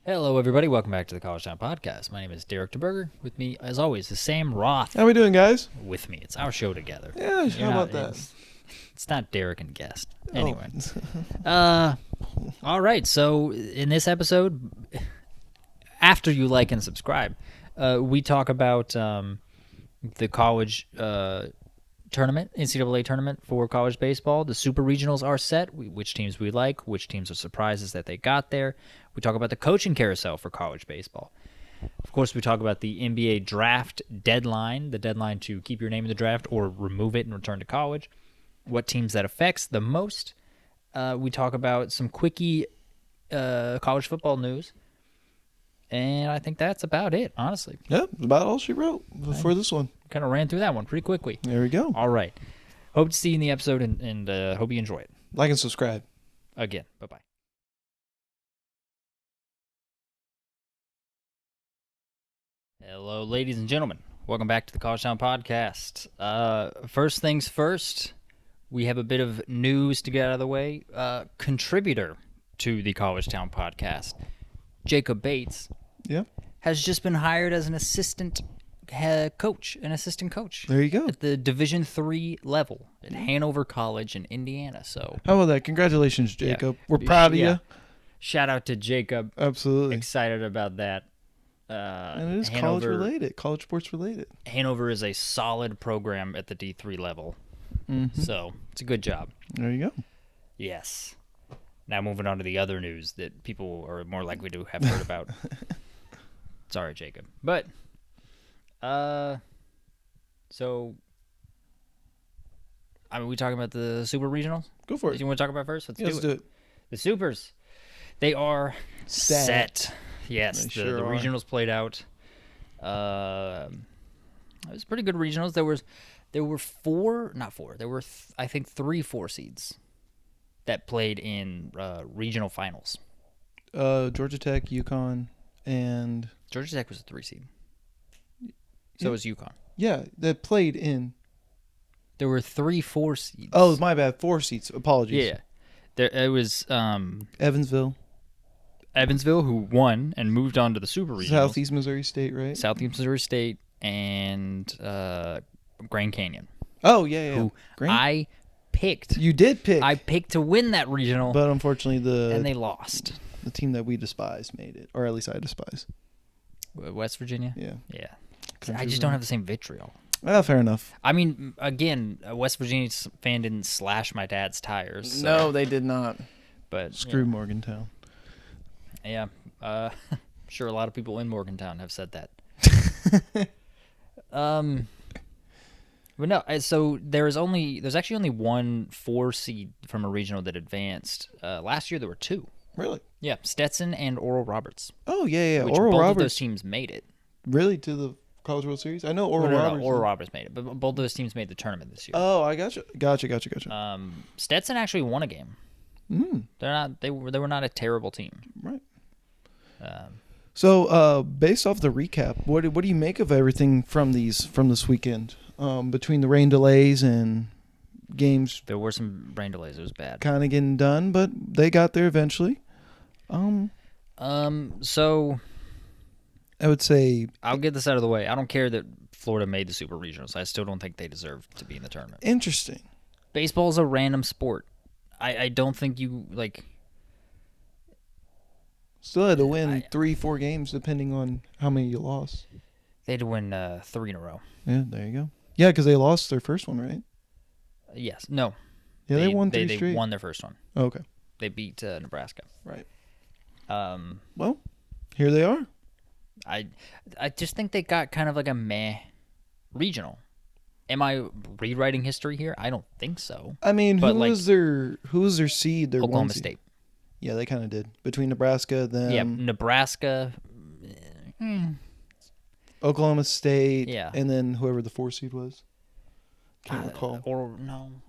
Hello, everybody. Welcome back to the College Town Podcast. My name is Derek DeBurger. With me, as always, is Sam Roth. How we doing, guys? With me. It's our show together. Yeah, how about that? It's not Derek and guest. Oh. Anyway. All right. So, in this episode, after you like and subscribe, we talk about the college tournament, NCAA tournament for college baseball. The super regionals are set, which teams we like, which teams are surprises that they got there. We talk about the coaching carousel for college baseball. Of course, we talk about the NBA draft deadline, the deadline to keep your name in the draft or remove it and return to college, what teams that affects the most. We talk about some quickie college football news. And I think that's about it, honestly. Yep, about all she wrote before this one. Kind of ran through that one pretty quickly. There we go. All right. Hope to see you in the episode and hope you enjoy it. Like and subscribe. Again, bye-bye. Hello, ladies and gentlemen. Welcome back to the College Town Podcast. First things first, we have a bit of news to get out of the way. Contributor to the College Town Podcast, Jacob Bates, has just been hired as an assistant coach. There you go. At the Division III level at Hanover College in Indiana. So how about that? Congratulations, Jacob. Yeah. We're proud of you. Shout out to Jacob. Absolutely. Excited about that. And it is Hanover, college sports related. Hanover is a solid program at the D3 level. Mm-hmm. So it's a good job. There you go. Yes. Now moving on to the other news that people are more likely to have heard about. Sorry, Jacob. But, so, I mean, we talking about the Super Regionals? Go for it. You want to talk about first? Let's do it. The Supers, they are set. Yes, the regionals played out. It was pretty good regionals. There were I think 3 4 seeds that played in regional finals. Georgia Tech, UConn, and Georgia Tech was a 3 seed. So was UConn. Yeah, that played in. There were 3 4 seeds. Oh, my bad. 4 seats. Apologies. Yeah, it was Evansville, who won and moved on to the Super Regionals. Southeast Missouri State, right? Southeast Missouri State and Grand Canyon. Oh, yeah. Who I picked. You did pick. I picked to win that regional. But unfortunately, and they lost. The team that we despise made it, or at least I despise. West Virginia? Yeah. I just don't have the same vitriol. Well, fair enough. I mean, again, a West Virginia fan didn't slash my dad's tires. So. No, they did not. But screw Morgantown. Yeah, I'm sure a lot of people in Morgantown have said that. But no, so there's actually only 1 4 seed from a regional that advanced. Last year there were 2. Really? Yeah, Stetson and Oral Roberts. Oh yeah. Which Oral both Roberts. of those teams made it. Really, to the College World Series? I know Oral Roberts. Oral Roberts made it, but both of those teams made the tournament this year. Oh, I gotcha. Stetson actually won a game. They were not a terrible team. Right. So, based off the recap, what do you make of everything from this weekend? Between the rain delays and games, there were some rain delays. It was bad. Kind of getting done, but they got there eventually. So I would say I'll get this out of the way. I don't care that Florida made the Super Regionals. I still don't think they deserve to be in the tournament. Interesting. Baseball is a random sport. I don't think you Still had to win 3-4 games depending on how many you lost. They had to win 3 in a row. Yeah, there you go. Yeah, because they lost their first one, right? Yes. No. Yeah, they won 3 straight. They won their first one. Oh, okay. They beat Nebraska. Right. Well, here they are. I just think they got kind of like a meh regional. Am I rewriting history here? I don't think so. I mean, who was their seed? Their Oklahoma State. Yeah, they kind of did. Between Nebraska, them. Yeah, Nebraska. Oklahoma State. Yeah. And then whoever the 4 seed was. Can't recall. Oral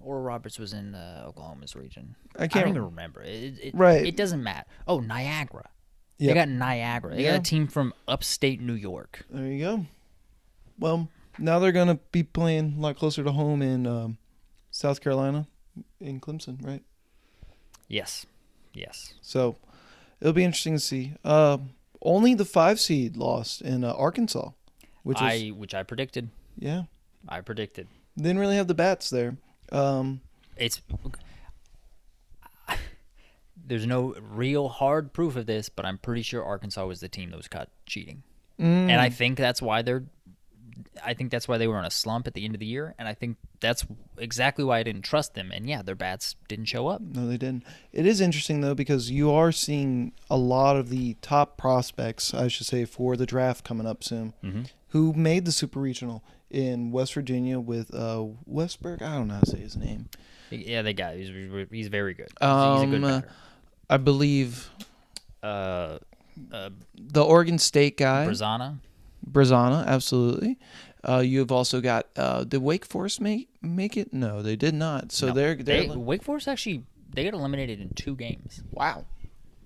Roberts was in Oklahoma's region. I can't even remember. Right. It doesn't matter. Oh, Niagara. Yep. They got Niagara. They got a team from upstate New York. There you go. Well, now they're going to be playing a lot closer to home in South Carolina, in Clemson, right? Yes. So it'll be interesting to see. Only the 5 seed lost in Arkansas, which I predicted. yeah, I predicted. didn't really have the bats there. It's there's no real hard proof of this, but I'm pretty sure Arkansas was the team that was caught cheating, and I think that's why they were on a slump at the end of the year, and I think that's exactly why I didn't trust them. And yeah, their bats didn't show up. No, they didn't. It is interesting though because you are seeing a lot of the top prospects, I should say, for the draft coming up soon, who made the Super Regional in West Virginia with Westberg. I don't know how to say his name. Yeah, they got he's very good. He's a good batter. I believe The Oregon State guy, Brazana. absolutely. You've also got did Wake Forest make it? No, they did not. So No. Wake Forest actually they got eliminated in 2 games. Wow.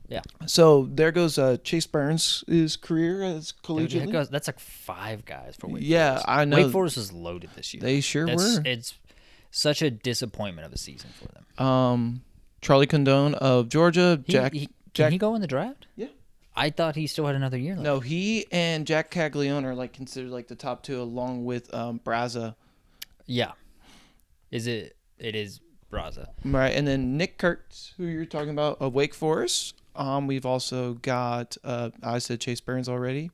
Yeah. So there goes Chase Burns' career as collegiately. Dude, that's like 5 guys for Wake Forest. Yeah, I know. Wake Forest is loaded this year. They sure were. It's such a disappointment of a season for them. Charlie Condon of Georgia. Can he go in the draft? Yeah. I thought he still had another year left. No, he and Jack Caglione are like considered like the top 2 along with Braza. Yeah. It is Braza. Right, and then Nick Kurtz, who you're talking about, of Wake Forest. We've also got, I said Chase Burns already.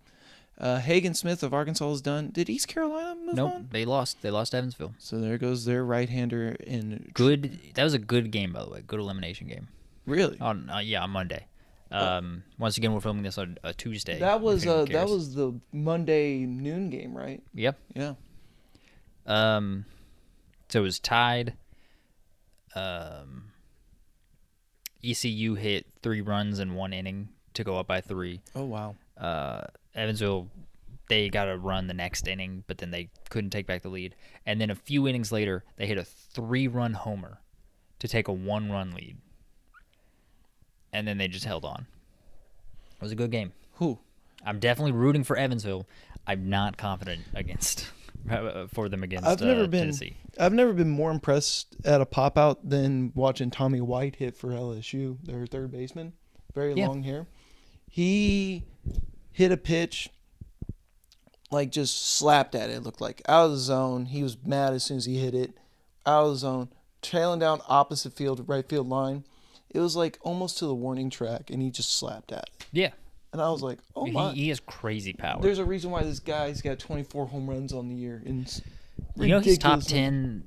Hagen Smith of Arkansas is done. Did East Carolina move on? They lost. They lost to Evansville. So there goes their right-hander in. Good. That was a good game, by the way. Good elimination game. Really? On Monday. Once again, we're filming this on a Tuesday. That was the Monday noon game, right? Yep. Yeah. So it was tied. ECU hit 3 runs in 1 inning to go up by 3. Oh wow. Evansville, they got a run the next inning, but then they couldn't take back the lead. And then a few innings later, they hit a 3-run homer to take a 1-run lead. And then they just held on. It was a good game. Who? I'm definitely rooting for Evansville. I'm not confident for them against Tennessee. I've never been more impressed at a pop out than watching Tommy White hit for LSU, their third baseman. Very long hair. He hit a pitch, like just slapped at it. It looked like out of the zone. He was mad as soon as he hit it. Out of the zone, trailing down opposite field, right field line. It was like almost to the warning track, and he just slapped at it. Yeah. And I was like, oh my. He has crazy power. There's a reason why this guy's got 24 home runs on the year. He's top 10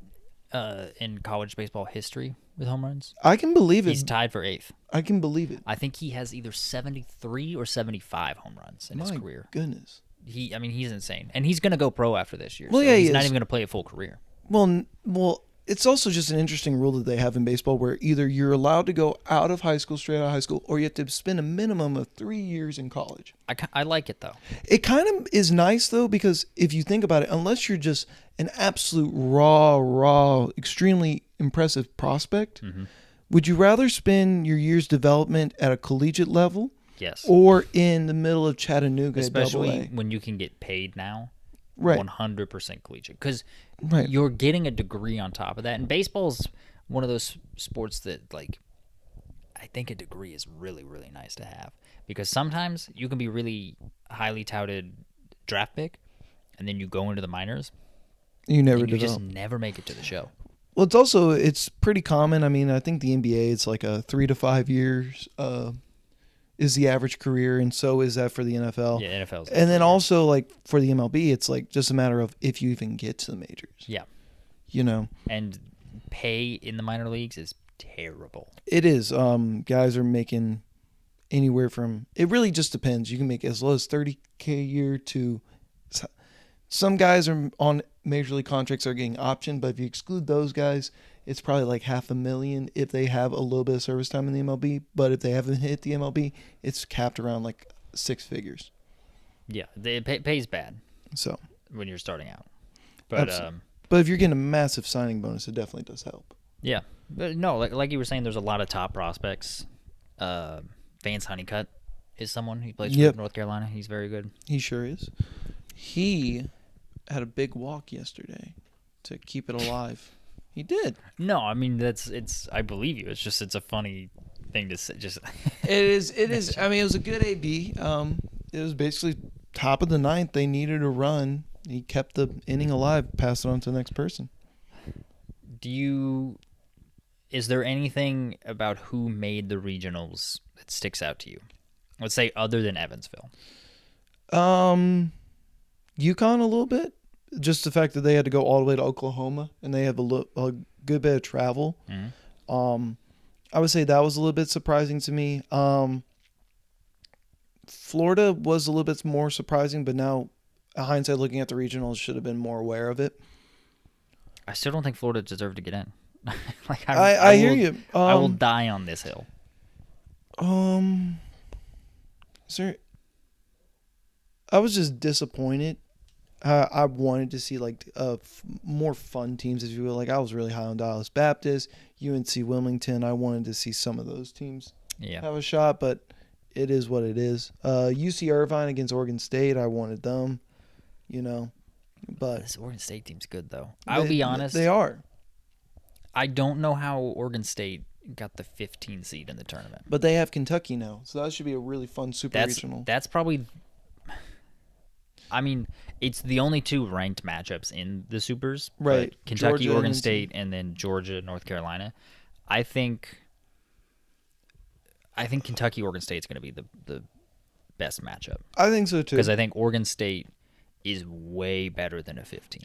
in college baseball history with home runs. I can believe it. He's tied for 8th. I can believe it. I think he has either 73 or 75 home runs in his career. Goodness. He's insane. And he's going to go pro after this year. Well, so yeah, he's not even going to play a full career. Well, it's also just an interesting rule that they have in baseball where either you're allowed to go out of high school, straight out of high school, or you have to spend a minimum of 3 years in college. I like it, though. It kind of is nice, though, because if you think about it, unless you're just an absolute raw, extremely impressive prospect, would you rather spend your year's development at a collegiate level? Yes. Or in the middle of Chattanooga, especially AA? When you can get paid now. Right. 100% collegiate. Because right. You're getting a degree on top of that. And baseball's one of those sports that, like, I think a degree is really, really nice to have. Because sometimes you can be really highly touted draft pick, and then you go into the minors. You just never make it to the show. Well, it's pretty common. I mean, I think the NBA, it's like a 3 to 5 years is the average career, and so is that for the NFL. Yeah, NFL's. And then also, like, for the MLB, it's like just a matter of if you even get to the majors. Yeah. You know. And pay in the minor leagues is terrible. It is. Guys are making anywhere from, it really just depends. You can make as low as $30K a year to, some guys are on major league contracts are getting optioned, but if you exclude those guys, it's probably like $500,000 if they have a little bit of service time in the MLB. But if they haven't hit the MLB, it's capped around like 6 figures. Yeah, it pays bad. So when you're starting out, but if you're getting a massive signing bonus, it definitely does help. Yeah, but no, like you were saying, there's a lot of top prospects. Vance Honeycutt is someone he plays for North Carolina. He's very good. He sure is. He had a big walk yesterday to keep it alive. He did. No, I mean I believe you. It's a funny thing to say. Just it is. I mean, it was a good AB. It was basically top of the ninth. They needed a run. He kept the inning alive, passed it on to the next person. Is there anything about who made the regionals that sticks out to you? Let's say other than Evansville. UConn a little bit. Just the fact that they had to go all the way to Oklahoma and they have a good bit of travel. Mm-hmm. I would say that was a little bit surprising to me. Florida was a little bit more surprising, but now, hindsight, looking at the regionals, should have been more aware of it. I still don't think Florida deserved to get in. I hear you. I will die on this hill. I was just disappointed. I wanted to see more fun teams, if you will. Like, I was really high on Dallas Baptist, UNC Wilmington. I wanted to see some of those teams have a shot, but it is what it is. UC Irvine against Oregon State, I wanted them, But this Oregon State team's good, though. I'll be honest. They are. I don't know how Oregon State got the 15 seed in the tournament. But they have Kentucky now, so that should be a really fun regional. That's probably... I mean, it's the only two ranked matchups in the Supers. Right. Kentucky, Georgia, Oregon State, and then Georgia, North Carolina. I think Kentucky, Oregon State is going to be the best matchup. I think so, too. Because I think Oregon State is way better than a 15.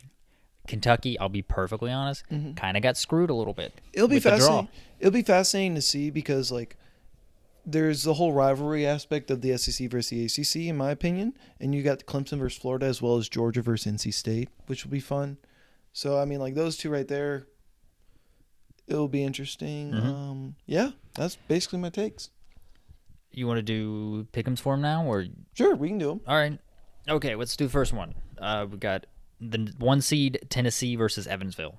Kentucky, I'll be perfectly honest, kind of got screwed a little bit. It'll be fascinating. It'll be fascinating to see because, there's the whole rivalry aspect of the SEC versus the ACC, in my opinion. And you got Clemson versus Florida as well as Georgia versus NC State, which will be fun. So, I mean, those two right there, it'll be interesting. Mm-hmm. Yeah, that's basically my takes. You want to do pick'ems for them now? Or Sure, we can do them. All right. Okay, let's do the first one. We got the 1 seed Tennessee versus Evansville.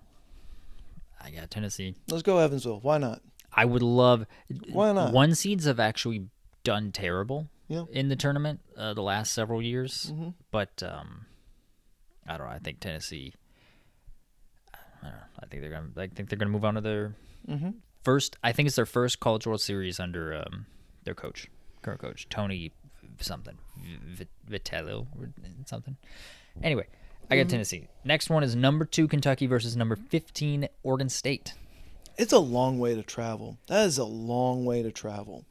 I got Tennessee. Let's go Evansville. Why not? I would love. Why not? 1 seeds have actually done terrible in the tournament the last several years, but I don't know. I think Tennessee. I don't know. I think they're gonna move on to their first. I think it's their first College World Series under their current coach Tony something Vitello or something. Anyway, I got Tennessee. Next one is number 2 Kentucky versus number 15 Oregon State. It's a long way to travel. That is a long way to travel.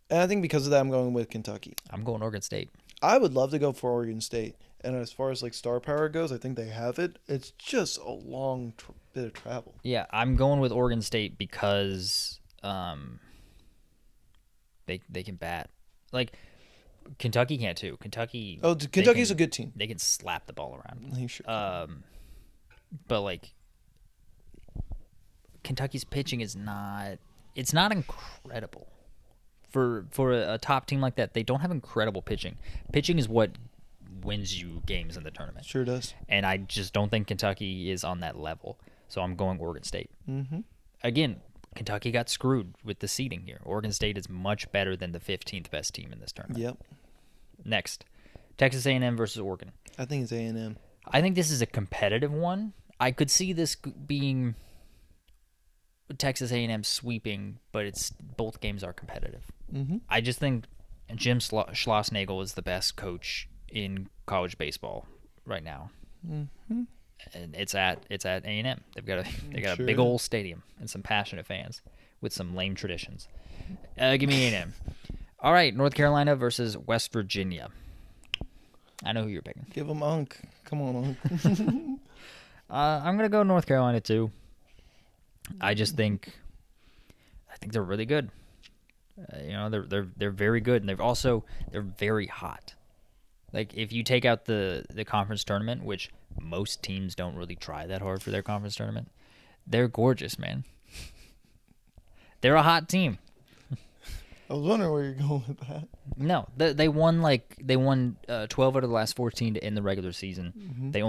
And I think because of that, I'm going with Kentucky. I'm going Oregon State. I would love to go for Oregon State. And as far as star power goes, I think they have it. It's just a long bit of travel. Yeah, I'm going with Oregon State because they can bat. Kentucky can't too. Kentucky's a good team. They can slap the ball around. They sure can. But Kentucky's pitching is not incredible. For a top team like that, they don't have incredible pitching. Pitching is what wins you games in the tournament. Sure does. And I just don't think Kentucky is on that level. So I'm going Oregon State. Mm-hmm. Again, Kentucky got screwed with the seeding here. Oregon State is much better than the 15th best team in this tournament. Yep. Next, Texas A&M versus Oregon. I think it's A&M. I think this is a competitive one. I could see this being Texas A&M sweeping, but both games are competitive. Mm-hmm. I just think Jim Schlossnagle is the best coach in college baseball right now, and it's at A&M. They got a big old stadium and some passionate fans with some lame traditions. Give me A&M. All right, North Carolina versus West Virginia. I know who you're picking. Give them Unk. Come on, Unk. I'm gonna go North Carolina too. I think they're really good. They're very good, and they're very hot. If you take out the conference tournament, which most teams don't really try that hard for their conference tournament, they're gorgeous, man. They're a hot team. I was wondering where you're going with that. No, they won 12 out of the last 14 to end the regular season. Mm-hmm. They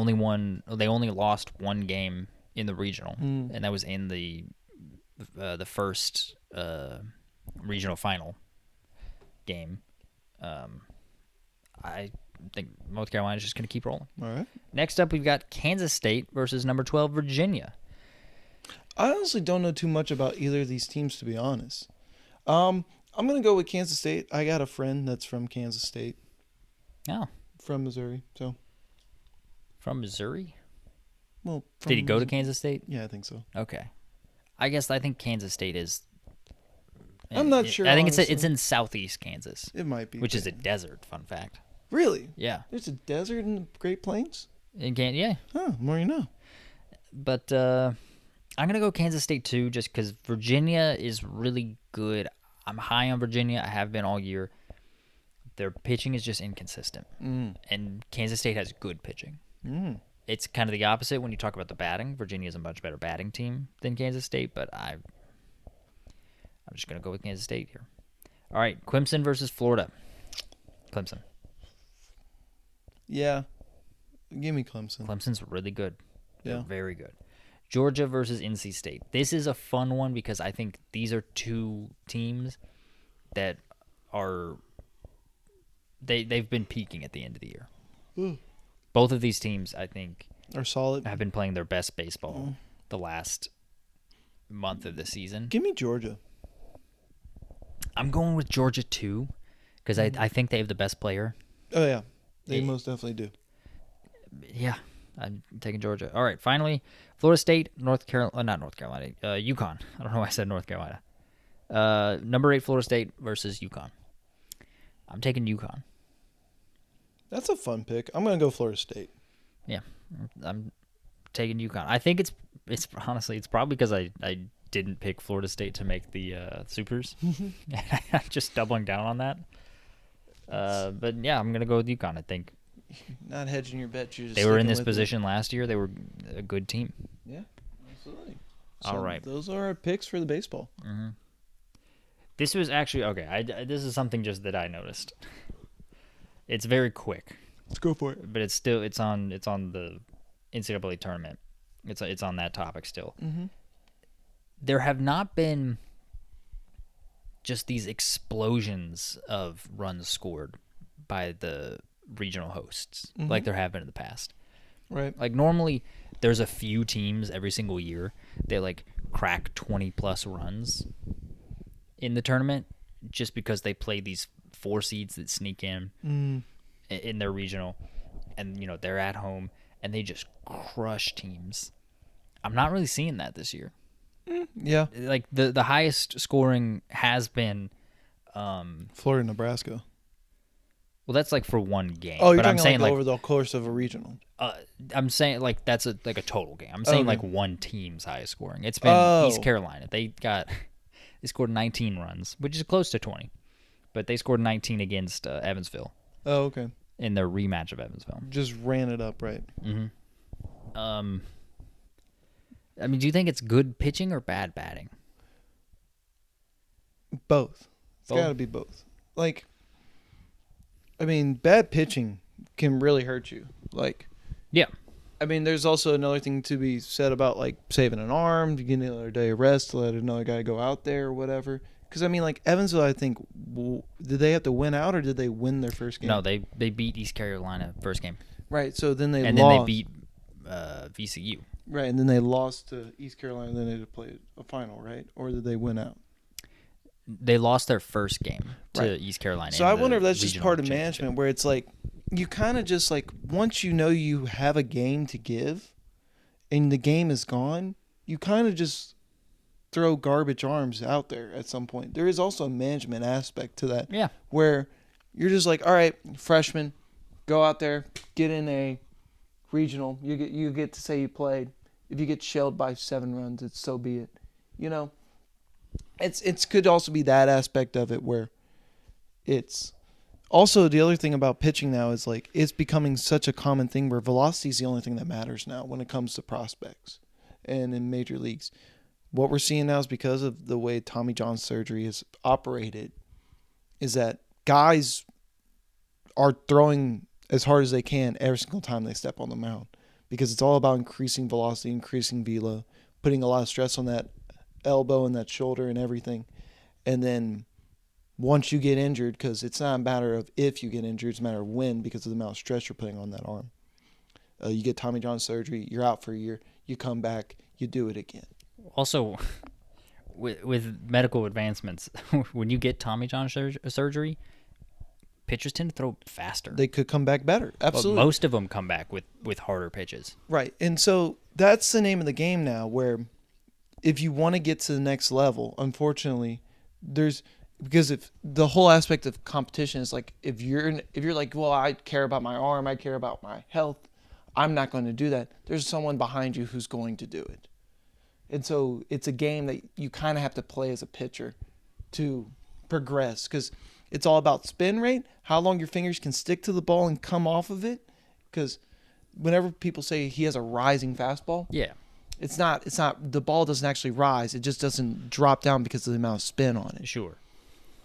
only lost 1 game in the regional, and that was in the first regional final game. I think North Carolina's just going to keep rolling. All right. Next up, we've got Kansas State versus number 12 Virginia. I honestly don't know too much about either of these teams, to be honest. I'm going to go with Kansas State. I got a friend that's from Kansas State. Oh, from Missouri. So, from Missouri? well, Did he go to Kansas State? Yeah, I think so. Okay. I think Kansas State is. I'm not sure. I think honestly. it's in southeast Kansas. It might be. Which is a desert. Fun fact. Really? Yeah. There's a desert in the Great Plains? Yeah. Huh, more you know. But I'm going to go Kansas State too, just because Virginia is really good. I'm high on Virginia. I have been all year. Their pitching is just inconsistent. And Kansas State has good pitching. It's kind of the opposite when you talk about the batting. Virginia is a much better batting team than Kansas State, but I'm just going to go with Kansas State here. All right, Clemson versus Florida. Clemson. Yeah. Give me Clemson. Clemson's really good. They're Yeah. very good. Georgia versus NC State. This is a fun one because I think these are two teams that are they've been peaking at the end of the year. Both of these teams, I think, Are solid. have been playing their best baseball the last month of the season. Give me Georgia. I'm going with Georgia too because I think they have the best player. Oh, yeah. They most definitely do. Yeah, I'm taking Georgia. All right, finally, Florida State, not North Carolina, UConn. I don't know why I said North Carolina. Number 8 Florida State versus UConn. I'm taking UConn. That's a fun pick. I'm going to go Florida State. Yeah, I'm taking UConn. I think it's honestly, it's probably because I didn't pick Florida State to make the Supers. Just doubling down on that. But yeah, I'm going to go with UConn, I think. Not hedging your bet. You're just They were in sticking this with position last year. They were a good team. it. Yeah, absolutely. All right. Those are our picks for the baseball. This was actually okay. This is something just that I noticed. It's very quick, Let's go for it. but it's on the NCAA tournament. It's on that topic still. There have not been just these explosions of runs scored by the regional hosts like there have been in the past. Right. Like normally there's a few teams every single year that like crack 20 plus runs in the tournament just because they play these 4 seeds that sneak in their regional, and you know they're at home and they just crush teams. I'm not really seeing that this year. Yeah. Like the highest scoring has been Florida, Nebraska. well, that's like for one game. Oh, you're but talking I'm saying like over the course of a regional. I'm saying like that's a total game. I'm saying Okay. like one team's highest scoring. It's been East Carolina. They scored 19 runs, which is close to 20, but they scored 19 against Evansville Oh, okay. in their rematch of Evansville. Just ran it up, right? I mean, do you think it's good pitching or bad batting? Both. It's Both? got to be both. Like, I mean, bad pitching can really hurt you. Like, Yeah. I mean, there's also another thing to be said about, like, saving an arm, to get another day of rest, to let another guy go out there or whatever. Because, I mean, like, Evansville, I think, did they have to win out or did they win their first game? No, they beat East Carolina first game, Right, so then they and lost. then they beat VCU. Right, and then they lost to East Carolina, and then they had to play a final, right? Or did they win out? They lost their first game to Right. East Carolina. So in I the wonder if that's just regional part of championship. management where it's like you kind of just like once you know you have a game to give and the game is gone, you kind of just throw garbage arms out there at some point. There is also a management aspect to that. Yeah. Where you're just like, all right, freshman, go out there, get in a regional. You get to say you played. If you get shelled by 7 runs, it's so be it. You know, it's could also be that aspect of it where it's also the other thing about pitching now is like it's becoming such a common thing where velocity is the only thing that matters now when it comes to prospects and in major leagues. What we're seeing now is because of the way Tommy John surgery is operated is that guys are throwing as hard as they can every single time they step on the mound because it's all about increasing velocity, increasing velo, putting a lot of stress on that elbow and that shoulder and everything. And then once you get injured, because it's not a matter of if you get injured, it's a matter of when because of the amount of stress you're putting on that arm. You get Tommy John surgery, you're out for a year, you come back, you do it again. Also, with medical advancements, when you get Tommy John surgery, pitchers tend to throw faster. They could come back better. Absolutely. But most of them come back with harder pitches. Right. And so that's the name of the game now, where if you want to get to the next level, unfortunately, because if the whole aspect of competition is like, if you're like, well, I care about my arm, I care about my health, I'm not going to do that. There's someone behind you who's going to do it. And so it's a game that you kind of have to play as a pitcher to progress, because it's all about spin rate, how long your fingers can stick to the ball and come off of it. Because whenever people say he has a rising fastball, yeah, it's not the ball doesn't actually rise. It just doesn't drop down because of the amount of spin on it. Sure.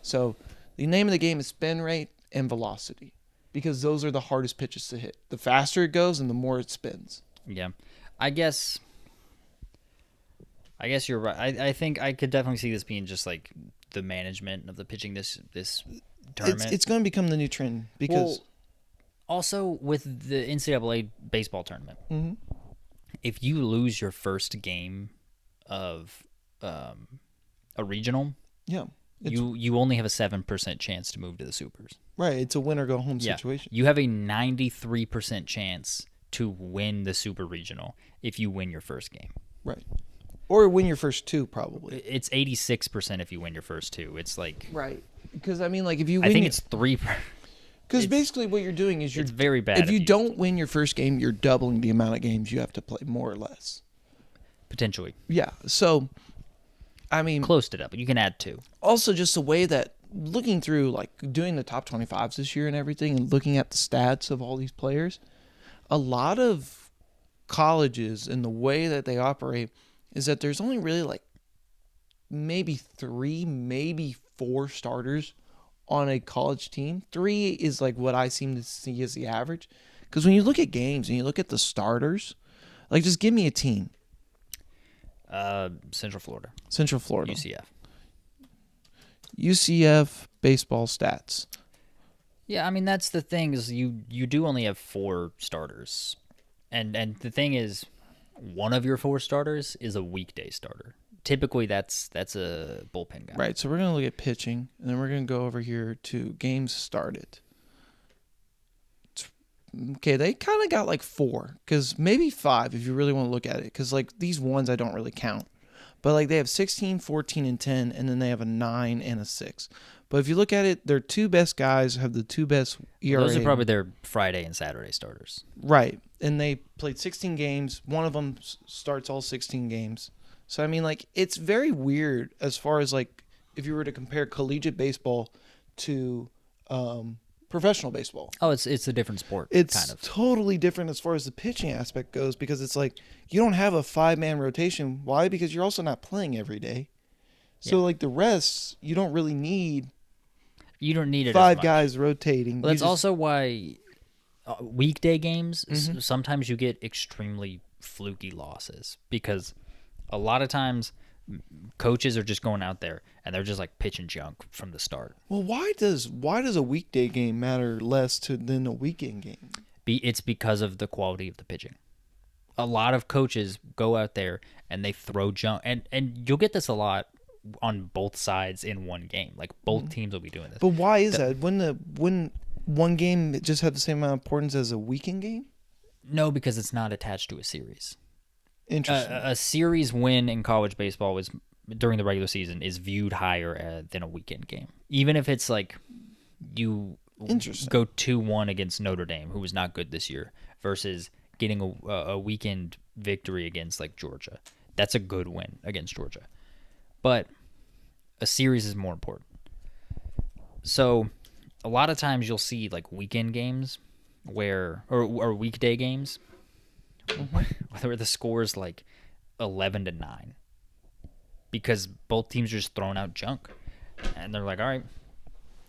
So the name of the game is spin rate and velocity, because those are the hardest pitches to hit. The faster it goes and the more it spins. Yeah. I guess you're right. I think I could definitely see this being just like the management of the pitching this tournament. It's going to become the new trend, because also with the NCAA baseball tournament, mm-hmm. if you lose your first game of a regional, yeah, you only have a 7% chance to move to the supers. Right, it's a win or go home situation. You have a 93% chance to win the super regional if you win your first game. Right. Or win your first two, probably. It's 86% if you win your first two. It's like... Right. Because, I mean, like, if you win... I think it's 3... Because basically what you're doing is it's very bad. If you don't win your first game, you're doubling the amount of games you have to play, more or less. Potentially. Yeah. So, I mean... Close to double. You can add 2. Also, just the way that... Looking through, like, doing the top 25s this year and everything, and looking at the stats of all these players, a lot of colleges and the way that they operate is that there's only really, like, maybe 3, maybe 4 starters on a college team. 3 is, like, what I seem to see as the average. Because when you look at games and you look at the starters, like, just give me a team. Central Florida. Central Florida. UCF. UCF baseball stats. Yeah, I mean, that's the thing is you do only have 4 starters. And the thing is, one of your 4 starters is a weekday starter. Typically, that's a bullpen guy. Right, so we're going to look at pitching, and then we're going to go over here to games started. Okay, they kind of got like 4, because maybe 5 if you really want to look at it, because like these ones I don't really count. But like they have 16, 14, and 10, and then they have a 9 and a 6. But if you look at it, their 2 best guys have the 2 best ERA. Those are probably their Friday and Saturday starters. Right, and they played 16 games. One of them starts all 16 games. So, I mean, like, it's very weird as far as, like, if you were to compare collegiate baseball to professional baseball. Oh, it's a different sport, it's kind of. Totally different as far as the pitching aspect goes, because it's like you don't have a 5-man rotation. Why? Because you're also not playing every day. So, like, the rest, you don't really need... You don't need it 5 as much. guys rotating. Well, that's also why weekday games, Mm-hmm. sometimes you get extremely fluky losses, because a lot of times coaches are just going out there and they're just like pitching junk from the start. Well, why does a weekday game matter less than a weekend game? It's because of the quality of the pitching. A lot of coaches go out there and they throw junk, and you'll get this a lot on both sides in one game. Like both teams will be doing this. But why is that? Wouldn't one game just have the same amount of importance as a weekend game? No, because it's not attached to a series. Interesting. A series win in college baseball during the regular season is viewed higher than a weekend game. Even if it's like you go 2-1 against Notre Dame, who was not good this year, versus getting a weekend victory against like Georgia. That's a good win against Georgia. But a series is more important. So a lot of times you'll see like weekend games or weekday games where the score is like 11-9 because both teams are just throwing out junk, and they're like, all right,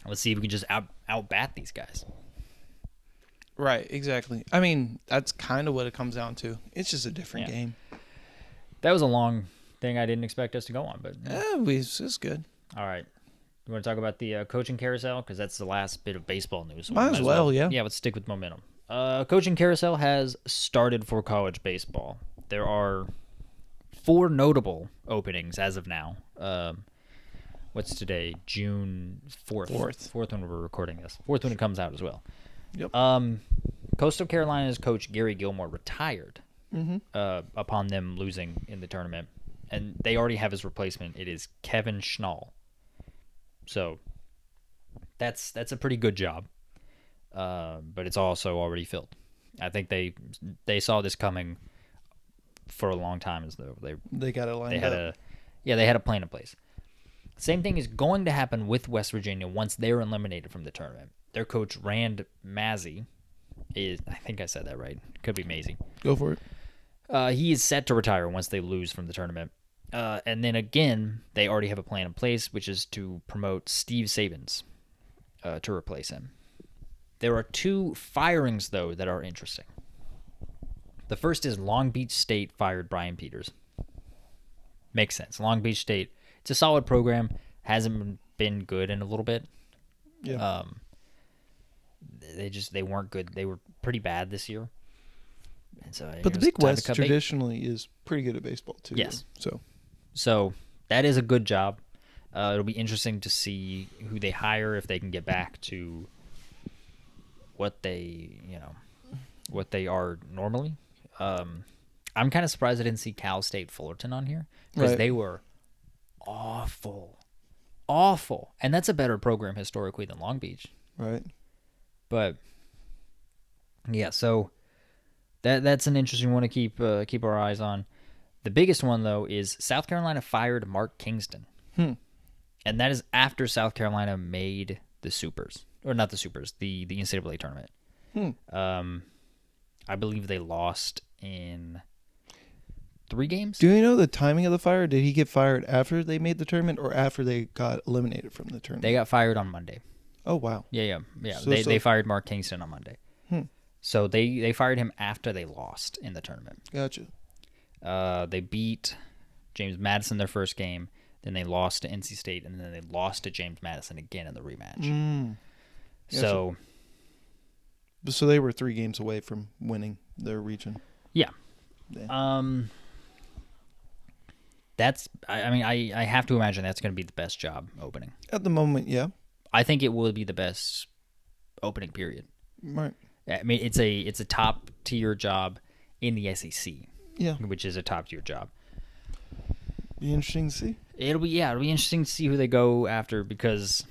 let's see if we can just out-bat these guys. Right, exactly. I mean, that's kind of what it comes down to. It's just a different game. That was a long thing I didn't expect us to go on, but it's good. All right. You want to talk about the coaching carousel? Because that's the last bit of baseball news. So Might as well, yeah. Yeah, let's stick with momentum. Coaching carousel has started for college baseball. There are 4 notable openings as of now. What's today? June 4th. 4th. 4th when we're recording this. 4th when it comes out as well. Yep. Coastal Carolina's coach Gary Gilmore retired Mm-hmm. upon them losing in the tournament, and they already have his replacement. It is Kevin Schnall. So that's a pretty good job, but it's also already filled. I think they saw this coming for a long time, as though They got it lined up. They had a plan in place. Same thing is going to happen with West Virginia once they're eliminated from the tournament. Their coach Rand Mazey I think I said that right. Could be Mazey. Go for it. He is set to retire once they lose from the tournament. And then again, they already have a plan in place, which is to promote Steve Sabins to replace him. There are 2 firings, though, that are interesting. The first is Long Beach State fired Brian Peters. Makes sense. Long Beach State, it's a solid program. Hasn't been good in a little bit. Yeah. They weren't good. They were pretty bad this year. And so But the Big West traditionally is pretty good at baseball too. Yes. So that is a good job. It'll be interesting to see who they hire, if they can get back to what they are normally. I'm kind of surprised I didn't see Cal State Fullerton on here, because they were awful, and that's a better program historically than Long Beach. Right. But yeah, so that's an interesting one to keep our eyes on. The biggest one, though, is South Carolina fired Mark Kingston. And that is after South Carolina made the Supers. Or not the Supers, the NCAA Tournament. I believe they lost in 3 games. Do you know the timing of the fire? Did he get fired after they made the tournament or after they got eliminated from the tournament? They got fired on Monday. Oh, wow. Yeah. So they fired Mark Kingston on Monday. So they fired him after they lost in the tournament. Gotcha. They beat James Madison their first game, then they lost to NC State, and then they lost to James Madison again in the rematch. Gotcha. So they were 3 games away from winning their region. Yeah. That's. I have to imagine that's going to be the best job opening. At the moment, yeah. I think it will be the best opening period. Right. I mean, it's a top tier job in the SEC. Yeah. Which is a top tier job. Be interesting to see. It'll be interesting to see who they go after, because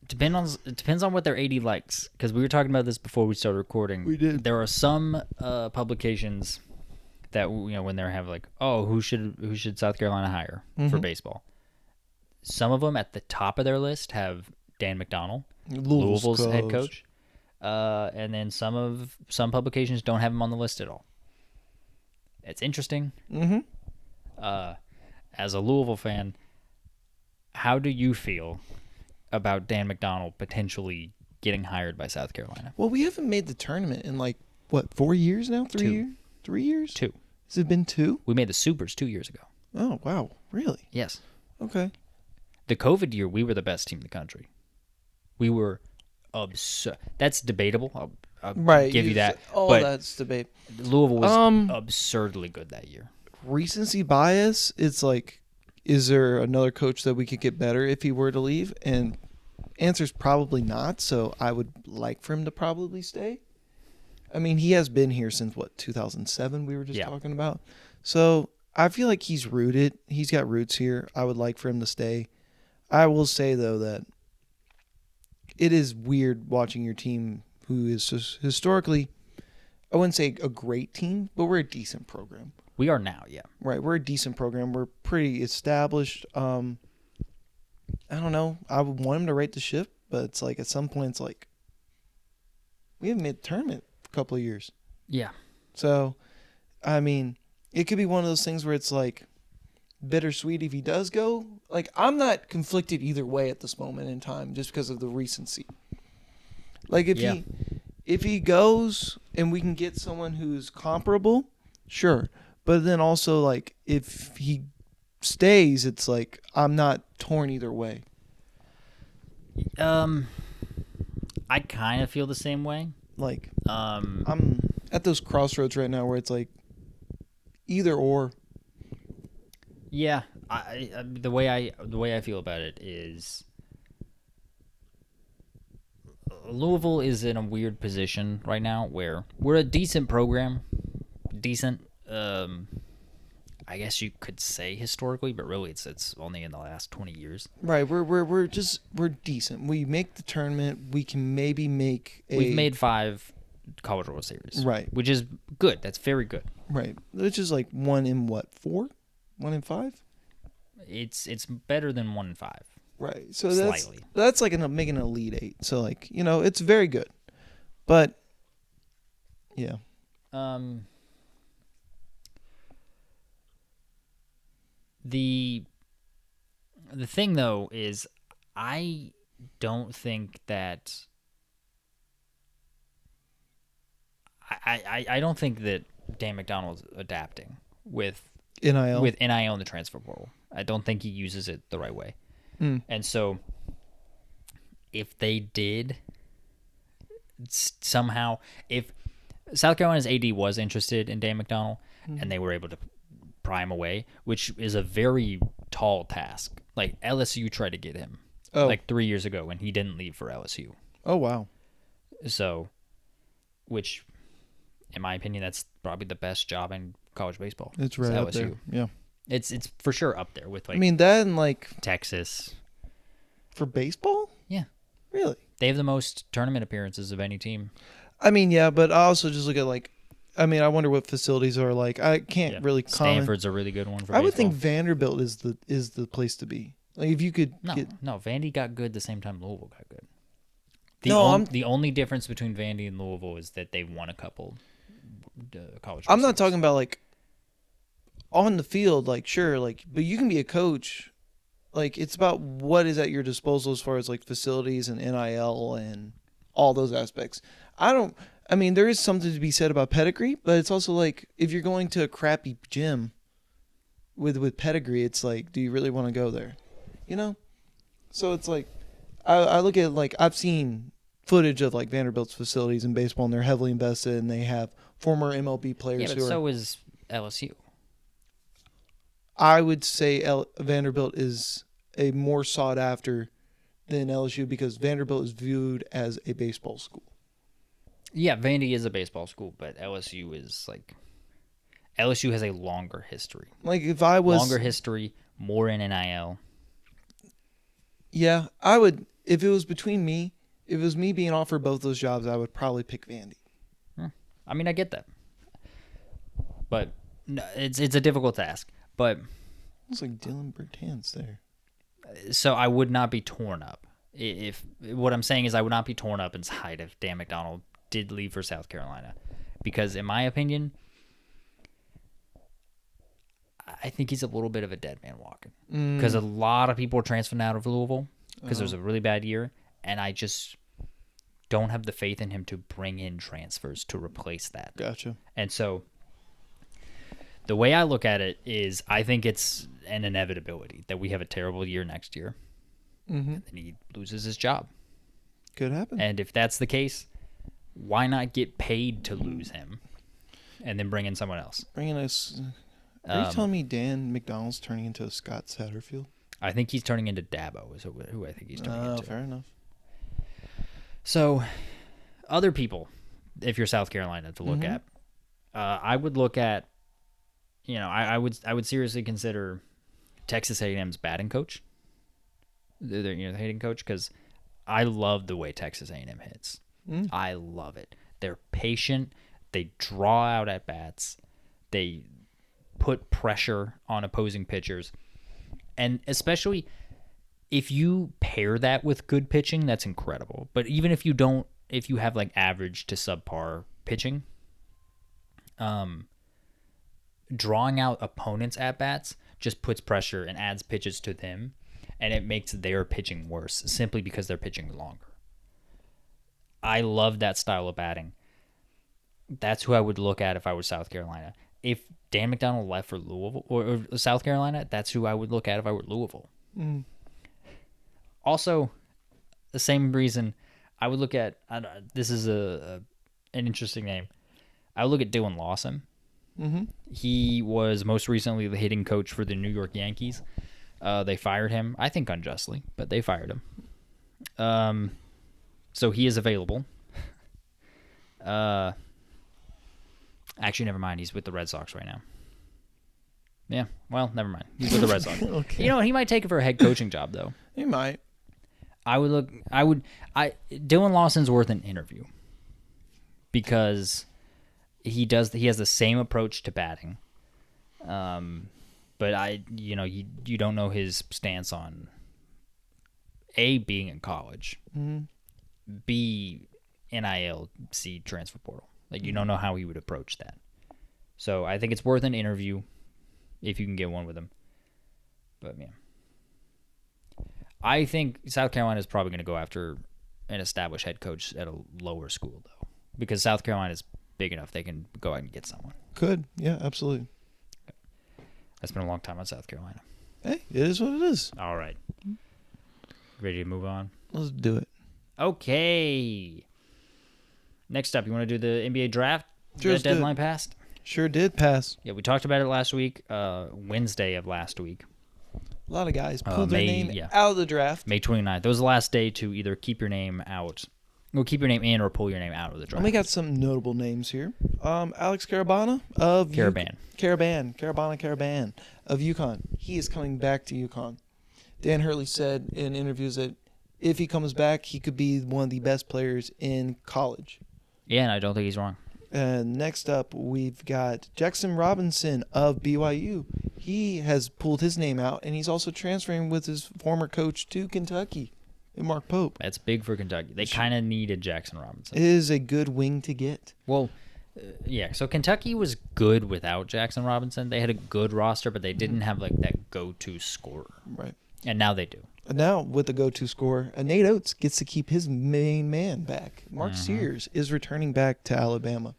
it depends on what their AD likes. Because we were talking about this before we started recording. We did. There are some publications that when they're having like, oh, who should South Carolina hire for baseball? Some of them at the top of their list have Dan McDonnell, Louisville's head coach, and then some publications don't have him on the list at all. It's interesting. As a Louisville fan, how do you feel about Dan McDonnell potentially getting hired by South Carolina? Well, we haven't made the tournament in 4 years now? 3 years? 3 years? 2. Has it been 2? We made the Supers 2 years ago. Oh, wow. Really? Yes. Okay. The COVID year, we were the best team in the country. We were absurd. That's debatable. I'll give you that. But that's debate. Louisville was absurdly good that year. Recency bias, it's like, is there another coach that we could get better if he were to leave? And answer's probably not, so I would like for him to probably stay. I mean, he has been here since, 2007 we were just talking about. So I feel like he's rooted. He's got roots here. I would like for him to stay. I will say, though, that it is weird watching your team, who is historically, I wouldn't say a great team, but we're a decent program. We are now, yeah. Right, we're a decent program. We're pretty established. I don't know. I would want him to right the ship, but it's like at some point, it's like we haven't made the tournament for a couple of years. Yeah. So, I mean, it could be one of those things where it's like bittersweet if he does go. Like, I'm not conflicted either way at this moment in time, just because of the recency. Like, if he goes and we can get someone who's comparable, sure. But then also, like, if he stays, it's like I'm not torn either way. I kind of feel the same way. Like, I'm at those crossroads right now where it's like either or. Yeah, the way I feel about it is Louisville is in a weird position right now where we're a decent program, decent. I guess you could say historically, but really it's only in the last 20 years. Right, we're decent. We make the tournament. We can maybe make We've made 5 College World Series. Right. Which is good. That's very good. Right. Which is like 1 in what? 4? 1 in 5? It's better than 1 in 5. Right. So slightly. That's like making an Elite 8. So like, it's very good. But yeah. The thing though is I don't think that I don't think that Dan McDonald's adapting with NIL in the transfer portal. I don't think he uses it the right way. And so if they did somehow, if South Carolina's AD was interested in Dan McDonald and they were able to pry him away, which is a very tall task. Like LSU tried to get him like 3 years ago and he didn't leave for LSU. Oh, wow. So, which in my opinion, that's probably the best job in college baseball. It's right up there. Yeah. It's for sure up there with like. I mean, that and like Texas. For baseball? Yeah. Really? They have the most tournament appearances of any team. I mean, yeah, but I also just look at like, I mean, I wonder what facilities are like. I can't really comment. Stanford's a really good one for baseball. I would think Vanderbilt is the place to be. Like if you could No, Vandy got good the same time Louisville got good. The only difference between Vandy and Louisville is that they won a couple college. I'm not talking about like on the field, like sure, like, but you can be a coach. Like it's about what is at your disposal as far as like facilities and NIL and all those aspects. I mean, there is something to be said about pedigree, but it's also like if you're going to a crappy gym with pedigree, it's like, do you really want to go there? So it's like, I look at like I've seen footage of like Vanderbilt's facilities in baseball, and they're heavily invested, and they have former MLB players. Yeah, but so is LSU. I would say Vanderbilt is a more sought after than LSU because Vanderbilt is viewed as a baseball school. Yeah, Vandy is a baseball school, but LSU has a longer history. Like if I was longer history, more in NIL. Yeah, I would. If it was between me, if it was me being offered both those jobs, I would probably pick Vandy. I mean, I get that, but no, it's a difficult task. But it's like Dylan Bertan's there. So I would not be torn up. If what I'm saying is I would not be torn up inside if Dan McDonald did leave for South Carolina, because in my opinion, I think he's a little bit of a dead man walking. Because a lot of people are transferring out of Louisville because there's a really bad year, and I just don't have the faith in him to bring in transfers to replace that. Gotcha. And so the way I look at it is I think it's an inevitability that we have a terrible year next year, and he loses his job. Could happen. And if that's the case, why not get paid to lose him and then bring in someone else? Bringing us. Are you telling me Dan McDonald's turning into a Scott Satterfield? I think he's turning into Dabo, is who I think he's turning into. Fair enough. So, other people, if you're South Carolina, to look at, I would look at, I would seriously consider Texas A&M's batting coach. The hitting coach, because I love the way Texas A&M hits. I love it. They're patient. They draw out at bats. They put pressure on opposing pitchers. And especially if you pair that with good pitching, that's incredible. But even if you don't, if you have like average to subpar pitching, drawing out opponents' at-bats just puts pressure and adds pitches to them, and it makes their pitching worse simply because they're pitching longer. I love that style of batting. That's who I would look at if I was South Carolina. If Dan McDonald left for Louisville or South Carolina, that's who I would look at if I were Louisville. Also, the same reason I would look at, this is an interesting name. I would look at Dylan Lawson. He was most recently the hitting coach for the New York Yankees. They fired him, I think unjustly, but they fired him. So he is available. Actually, never mind. He's with the Red Sox right now. Yeah, well, never mind. He's with the Red Sox. Okay. You know, he might take it for a head coaching job, though. He might. Dylan Lawson's worth an interview because he has the same approach to batting. But you don't know his stance on A, being in college, B, NILC transfer portal. Like, you don't know how he would approach that. So I think it's worth an interview if you can get one with him. But, yeah. I think South Carolina is probably going to go after an established head coach at a lower school, though, because South Carolina is big enough they can go out and get someone. Could. Yeah, absolutely. I spent a long time on South Carolina. Hey, it is what it is. All right. Ready to move on? Let's do it. Okay. Next up, you want to do the NBA draft? Sure, The deadline passed? Sure did pass. Yeah, we talked about it last week, Wednesday of last week. A lot of guys pulled their name yeah. out of the draft. May 29th. That was the last day to either keep your name out, or keep your name in, or pull your name out of the draft. And we got some notable names here. Alex Carabana of Caravan of UConn. He is coming back to UConn. Dan Hurley said in interviews that if he comes back, he could be one of the best players in college. Yeah, and I don't think he's wrong. Next up, we've got Jackson Robinson of BYU. He has pulled his name out, and he's also transferring with his former coach to Kentucky, Mark Pope. That's big for Kentucky. They kind of needed Jackson Robinson. It is a good wing to get. Well, yeah, so Kentucky was good without Jackson Robinson. They had a good roster, but they didn't have like that go-to scorer. Right. And now they do. And now, with the go-to scorer, Nate Oates gets to keep his main man back. Mark Sears is returning back to Alabama.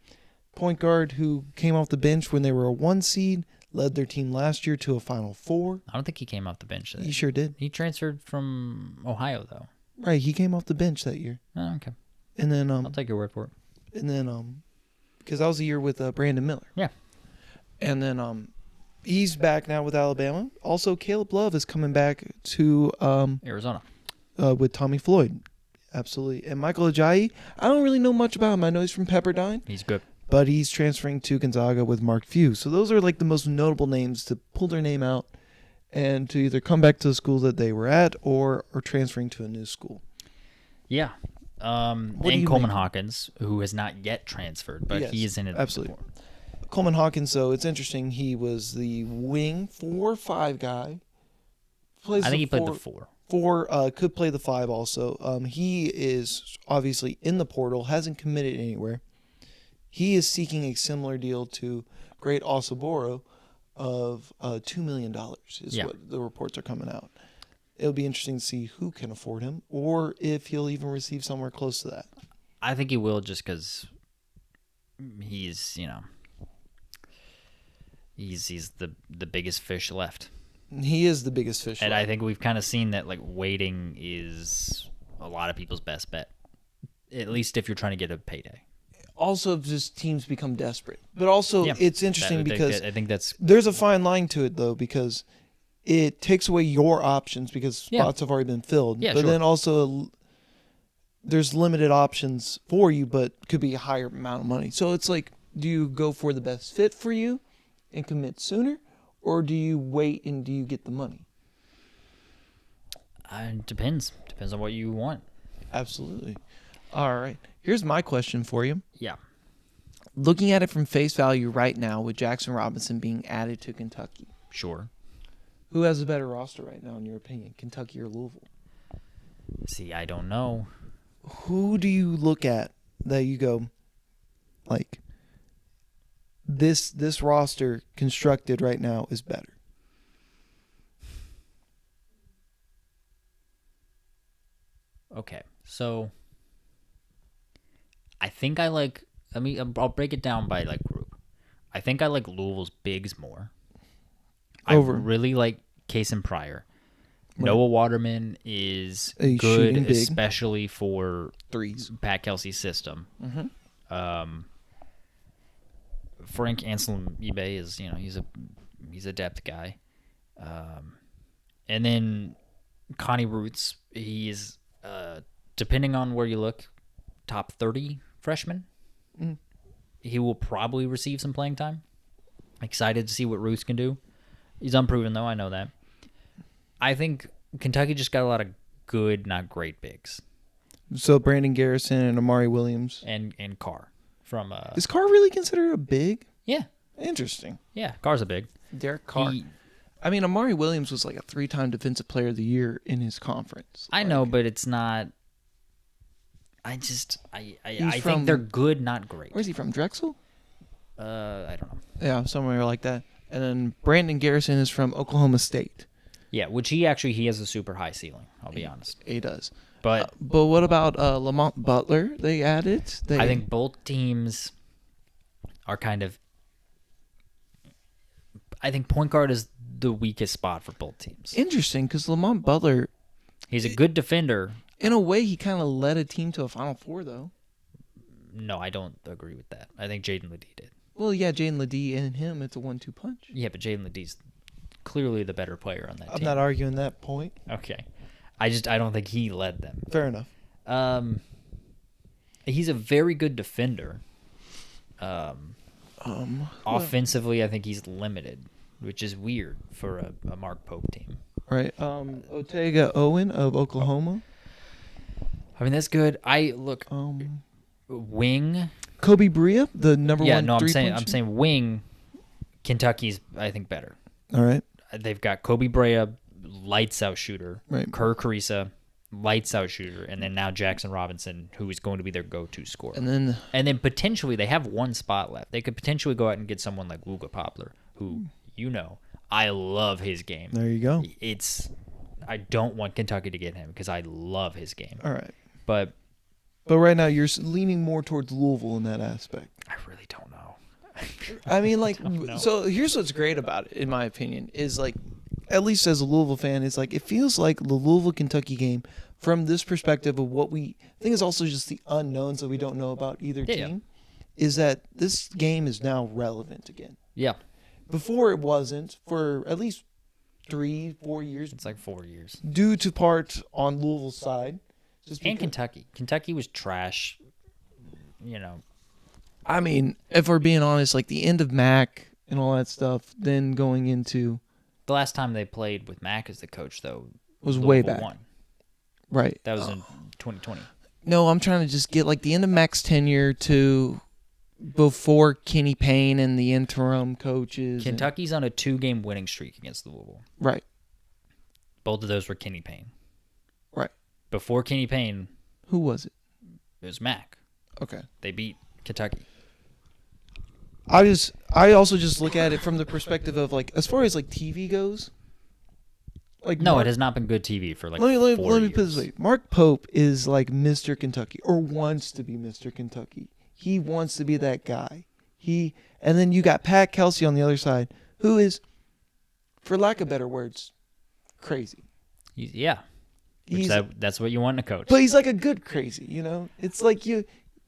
Point guard who came off the bench when they were a 1 seed, led their team last year to a Final Four. I don't think he came off the bench. He sure did. He transferred from Ohio, though. Right, he came off the bench that year. Oh, okay. And then I'll take your word for it. And then because that was the year with Brandon Miller. Yeah. And then he's back now with Alabama. Also, Caleb Love is coming back to Arizona with Tommy Floyd. Absolutely. And Michael Ajayi, I don't really know much about him. I know he's from Pepperdine. He's good. But he's transferring to Gonzaga with Mark Few. So those are like the most notable names to pull their name out and to either come back to the school that they were at or transferring to a new school. Yeah. And Coleman Hawkins, who has not yet transferred, but he is in it. Absolutely. Coleman Hawkins, so it's interesting. He was the wing 4-5 guy. I think he played the 4. Could play the 5 also. He is obviously in the portal, hasn't committed anywhere. He is seeking a similar deal to Great Osaboro of $2 million is what the reports are coming out. It'll be interesting to see who can afford him or if he'll even receive somewhere close to that. I think he will just because he's, he's the biggest fish left. He is the biggest fish and left. I think we've kind of seen that, like, waiting is a lot of people's best bet, at least if you're trying to get a payday. Also, just teams become desperate. But also, it's interesting because I think that's there's a fine line to it, though, because it takes away your options because spots have already been filled. Yeah, but then also, there's limited options for you, but could be a higher amount of money. So it's like, do you go for the best fit for you and commit sooner, or do you wait and do you get the money? Depends. Depends on what you want. Absolutely. All right. Here's my question for you. Yeah. Looking at it from face value right now with Jackson Robinson being added to Kentucky. Sure. Who has a better roster right now, in your opinion, Kentucky or Louisville? See, I don't know. Who do you look at that you go, like, this roster constructed right now is better? Okay, so I think I like. I'll break it down by like group. I think I like Louisville's bigs more. I really like Case and Pryor. Right. Noah Waterman is good, especially for threes. Pat Kelsey's system. Mm-hmm. Frank Anselm eBay is he's a depth guy. And then Connie Roots, he's, depending on where you look, top 30 freshman. Mm. He will probably receive some playing time. Excited to see what Roots can do. He's unproven, though. I know that. I think Kentucky just got a lot of good, not great bigs. So Brandon Garrison and Amari Williams. And Carr. From Is Carr really considered a big? Yeah. Interesting. Yeah, Carr's a big. Derek Carr. I mean, Amari Williams was like a 3-time Defensive Player of the Year in his conference. I know, but it's not... I think they're good, not great. Where's he from? Drexel? I don't know. Yeah, somewhere like that. And then Brandon Garrison is from Oklahoma State. Yeah, which he has a super high ceiling, I'll be honest. He does. But what about Lamont Butler? They added. I think both teams are kind of... I think point guard is the weakest spot for both teams. Interesting, because Lamont Butler... He's a good defender. In a way, he kind of led a team to a Final Four, though. No, I don't agree with that. I think Jaden Ledee did. Well, yeah, Jaden Ledee and him, it's a 1-2 punch. Yeah, but Jaden Ledee's clearly the better player on that team. I'm not arguing that point. Okay. I don't think he led them. Fair enough. He's a very good defender. Offensively, I think he's limited, which is weird for a Mark Pope team. Right. Otega Owen of Oklahoma. I mean, that's good. Wing. Kobe Bria, the number one. Yeah, no, I'm three-point saying wing. Kentucky's, I think, better. All right. They've got Kobe Bria, lights out shooter. Right. Kerr Carissa, lights out shooter, and then now Jackson Robinson, who is going to be their go-to scorer. And then potentially they have one spot left. They could potentially go out and get someone like Luka Poplar, who I love his game. There you go. I don't want Kentucky to get him because I love his game. All right. But right now you're leaning more towards Louisville in that aspect. I really don't know. I mean, like, so here's what's great about it, in my opinion, is like, at least as a Louisville fan, is like it feels like the Louisville-Kentucky game from this perspective of what I think is also just the unknowns that we don't know about either team, is that this game is now relevant again. Yeah. Before it wasn't for at least 3-4 years. It's like 4 years. Due to part on Louisville's side. And Kentucky. Kentucky was trash, I mean, if we're being honest, like the end of Mac and all that stuff, then going into... The last time they played with Mac as the coach, though, was way back. Won. Right. That was in 2020. No, I'm trying to just get like the end of Mac's tenure to before Kenny Payne and the interim coaches. Kentucky's on a 2-game winning streak against Louisville. Right. Both of those were Kenny Payne. Right. Before Kenny Payne... Who was it? It was Mac. Okay. They beat Kentucky. I also just look at it from the perspective of like as far as like TV goes. Like no, it has not been good TV for like 4 years. Let me years. put it this way. Mark Pope is like Mr. Kentucky or wants to be Mr. Kentucky. He wants to be that guy. And then you got Pat Kelsey on the other side, who is, for lack of better words, crazy. Yeah. That's what you want in a coach. But he's like a good crazy, It's like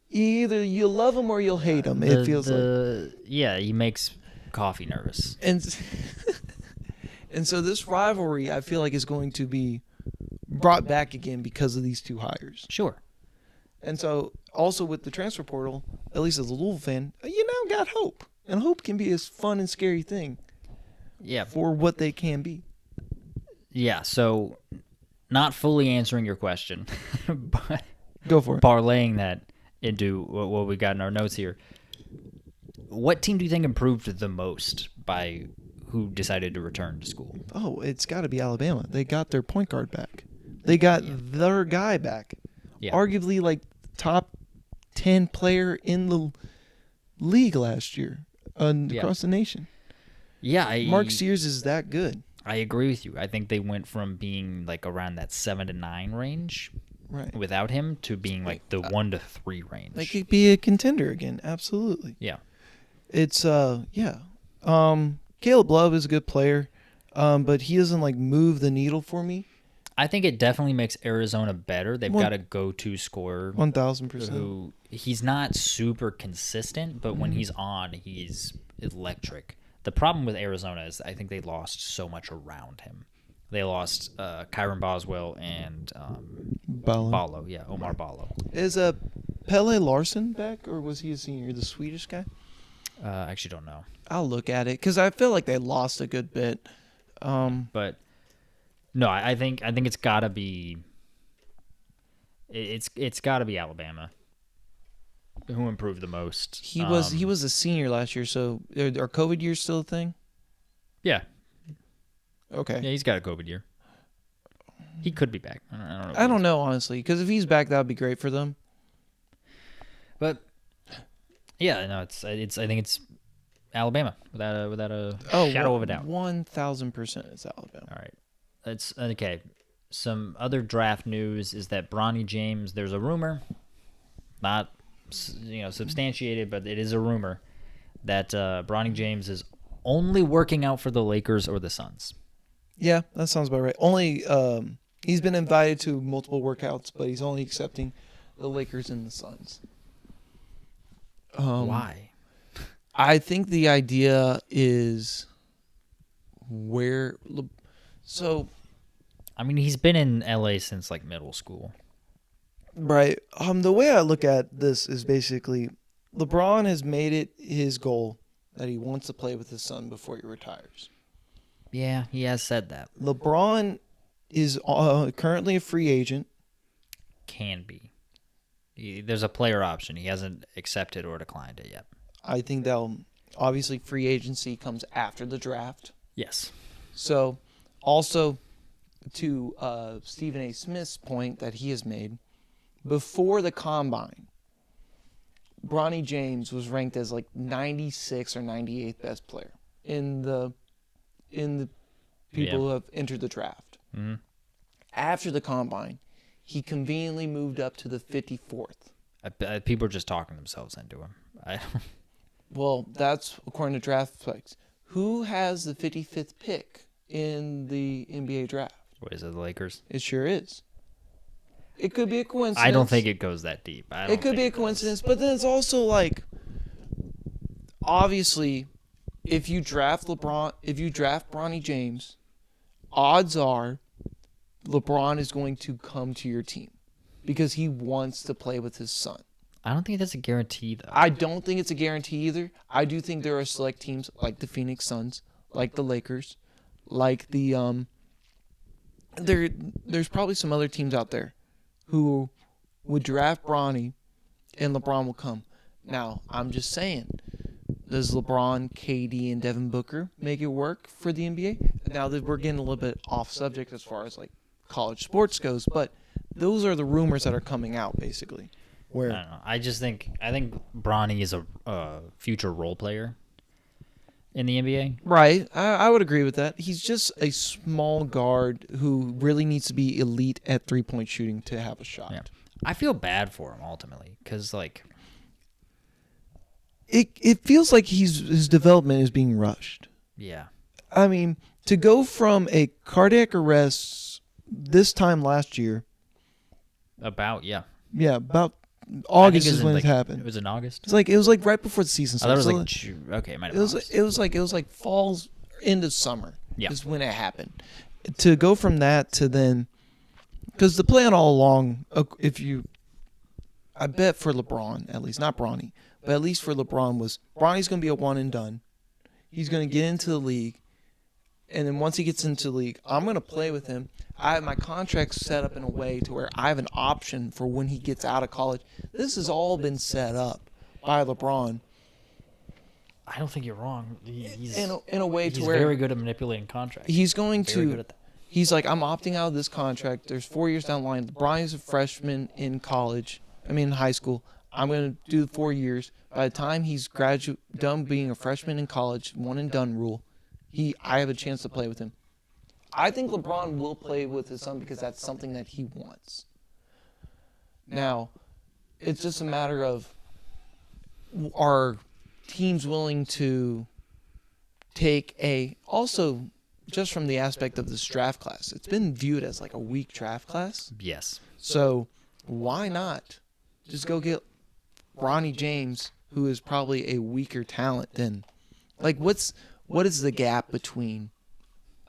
either you love him or you'll hate him. It feels like. Yeah, he makes coffee nervous. And so this rivalry, I feel like, is going to be brought back again because of these two hires. Sure. And so also with the transfer portal, at least as a Louisville fan, you now got hope. And hope can be a fun and scary thing. Yeah. For what they can be. Yeah, so not fully answering your question, but go for it. Parlaying that into what we got in our notes here. What team do you think improved the most by who decided to return to school? Oh, it's got to be Alabama. They got their point guard back. They got their guy back. Yeah. Arguably like top 10 player in the league last year across the nation. Yeah, Mark Sears is that good. I agree with you. I think they went from being like around that 7 to 9 range without him to being like the 1 to 3 range. They could be a contender again. Absolutely. Yeah. It's Caleb Love is a good player, but he doesn't like move the needle for me. I think it definitely makes Arizona better. They've got a go-to scorer. 1,000%. Who he's not super consistent, but when he's on, he's electric. The problem with Arizona is I think they lost so much around him. They lost Kyron Boswell and Ballo. Ballo. Yeah, Omar Ballo. Is Pele Larson back, or was he a senior? The Swedish guy? I actually don't know. I'll look at it because I feel like they lost a good bit. But no, I think it's gotta be. It's gotta be Alabama. Who improved the most? He was a senior last year, so are COVID years still a thing? Yeah. Okay. Yeah, he's got a COVID year. He could be back. I don't know honestly, because if he's back, that would be great for them. But yeah, no, I think it's Alabama without a shadow of a doubt. 1,000% it's Alabama. All right, that's okay. Some other draft news is that Bronny James. There's a rumor, not substantiated, but it is a rumor that Bronny James is only working out for the Lakers or the Suns. Yeah, that sounds about right. Only he's been invited to multiple workouts, but he's only accepting the Lakers and the Suns. Why? I think the idea is so. I mean, he's been in LA since like middle school. Right. The way I look at this is basically LeBron has made it his goal that he wants to play with his son before he retires. Yeah, he has said that. LeBron is currently a free agent. Can be. There's a player option. He hasn't accepted or declined it yet. I think that'll obviously free agency comes after the draft. Yes. So, also to Stephen A. Smith's point that he has made, before the combine, Bronny James was ranked as like 96th or 98th best player in the people who have entered the draft. Mm-hmm. After the combine, he conveniently moved up to the 54th. People are just talking themselves into him. Well, that's according to draft specs. Who has the 55th pick in the NBA draft? What is it, the Lakers? It sure is. It could be a coincidence. I don't think it goes that deep. It could be a coincidence, but then it's also like, obviously, if you draft Bronny James, odds are LeBron is going to come to your team because he wants to play with his son. I don't think that's a guarantee, though. I don't think it's a guarantee either. I do think there are select teams like the Phoenix Suns, like the Lakers, like the there's probably some other teams out there who would draft Bronny and LeBron will come. Now, I'm just saying, does LeBron, KD, and Devin Booker make it work for the NBA? Now that we're getting a little bit off subject as far as like college sports goes, but those are the rumors that are coming out basically. Where I don't know. I think Bronny is a future role player in the NBA. Right. I would agree with that. He's just a small guard who really needs to be elite at three-point shooting to have a shot. Yeah. I feel bad for him ultimately because like it feels like his development is being rushed. Yeah. I mean, to go from a cardiac arrest this time last year. About August is when it happened. It was in August. It was like right before the season started. I thought it was like June. Okay, it might have been August. It was like fall's into summer. Yeah. Is when it happened. To go from that to then, because the plan all along, I bet for LeBron at least, not Bronny, but at least for LeBron was Bronny's going to be a one and done. He's going to get into the league, and then once he gets into the league, I'm going to play with him. I have my contract set up in a way to where I have an option for when he gets out of college. This has all been set up by LeBron. I don't think you're wrong. He's in a way to where he's very good at manipulating contracts. He's going very to. Good at that. He's like, I'm opting out of this contract. There's 4 years down the line. LeBron is a freshman in high school. I'm going to do the 4 years. By the time he's done being a freshman in college, one and done rule, I have a chance to play with him. I think LeBron will play with his son because that's something that he wants. Now, it's just a matter of, are teams willing to also just from the aspect of this draft class, it's been viewed as like a weak draft class. Yes. So why not just go get Bronny James, who is probably a weaker talent than, like, what is the gap between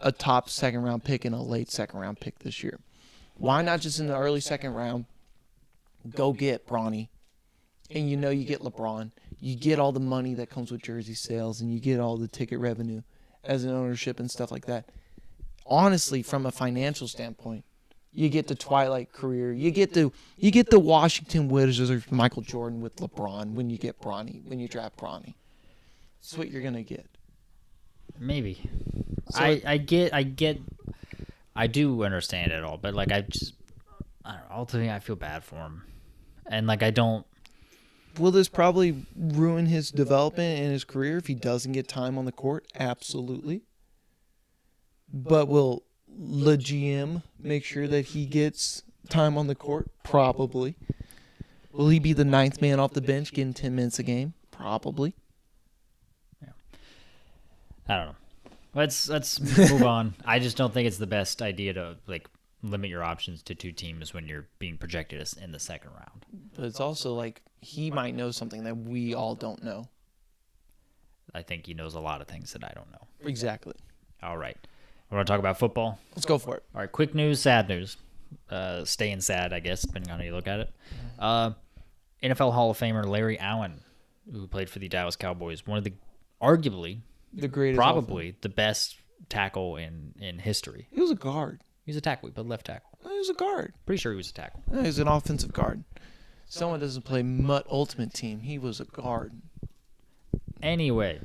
a top second round pick and a late second round pick this year. Why not just in the early second round go get Bronny? And you get LeBron. You get all the money that comes with jersey sales, and you get all the ticket revenue as an ownership and stuff like that. Honestly, from a financial standpoint, you get the Twilight career. You get the Washington Wizards or Michael Jordan with LeBron when you get Bronny, when you draft Bronny. That's what you're gonna get. Maybe. So I do understand it all, but like I don't know, ultimately I feel bad for him. And like I don't. Will this probably ruin his development and his career if he doesn't get time on the court? Absolutely. But will the GM make sure that he gets time on the court? Probably. Will he be the ninth man off the bench getting 10 minutes a game? Probably. Yeah. I don't know. Let's move on. I just don't think it's the best idea to like limit your options to 2 teams when you're being projected as in the second round. But it's also like he might know something that we all don't know. I think he knows a lot of things that I don't know. Exactly. All right. We want to talk about football? Let's go for it. All right, quick news, sad news. Staying sad, I guess, depending on how you look at it. NFL Hall of Famer Larry Allen, who played for the Dallas Cowboys, one of the arguably The greatest. probably the best tackle in history. He was a guard. He's a tackle. He played left tackle. He was a guard. Pretty sure he was a tackle. He was an offensive guard. Someone doesn't play Mutt Ultimate Team. He was a guard. Anyway,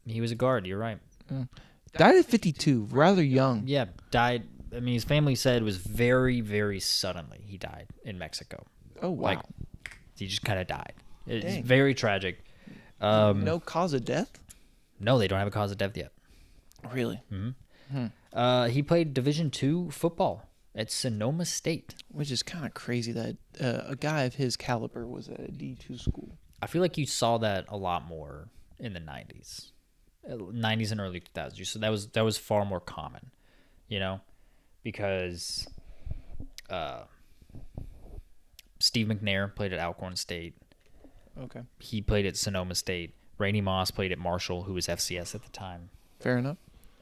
he was a guard. You're right. Died at 52, rather young. Yeah, died. I mean, his family said it was very, very suddenly he died in Mexico. Oh, wow. Like, he just kind of died. It's Dang. very tragic. No cause of death? No, they don't have a cause of death yet. Really? He played Division II football at Sonoma State. Which is kind of crazy that a guy of his caliber was at a D2 school. I feel like you saw that a lot more in the 90s. 90s and early 2000s. So that was far more common, because Steve McNair played at Alcorn State. Okay. He played at Sonoma State. Randy Moss played at Marshall, who was FCS at the time. Fair enough.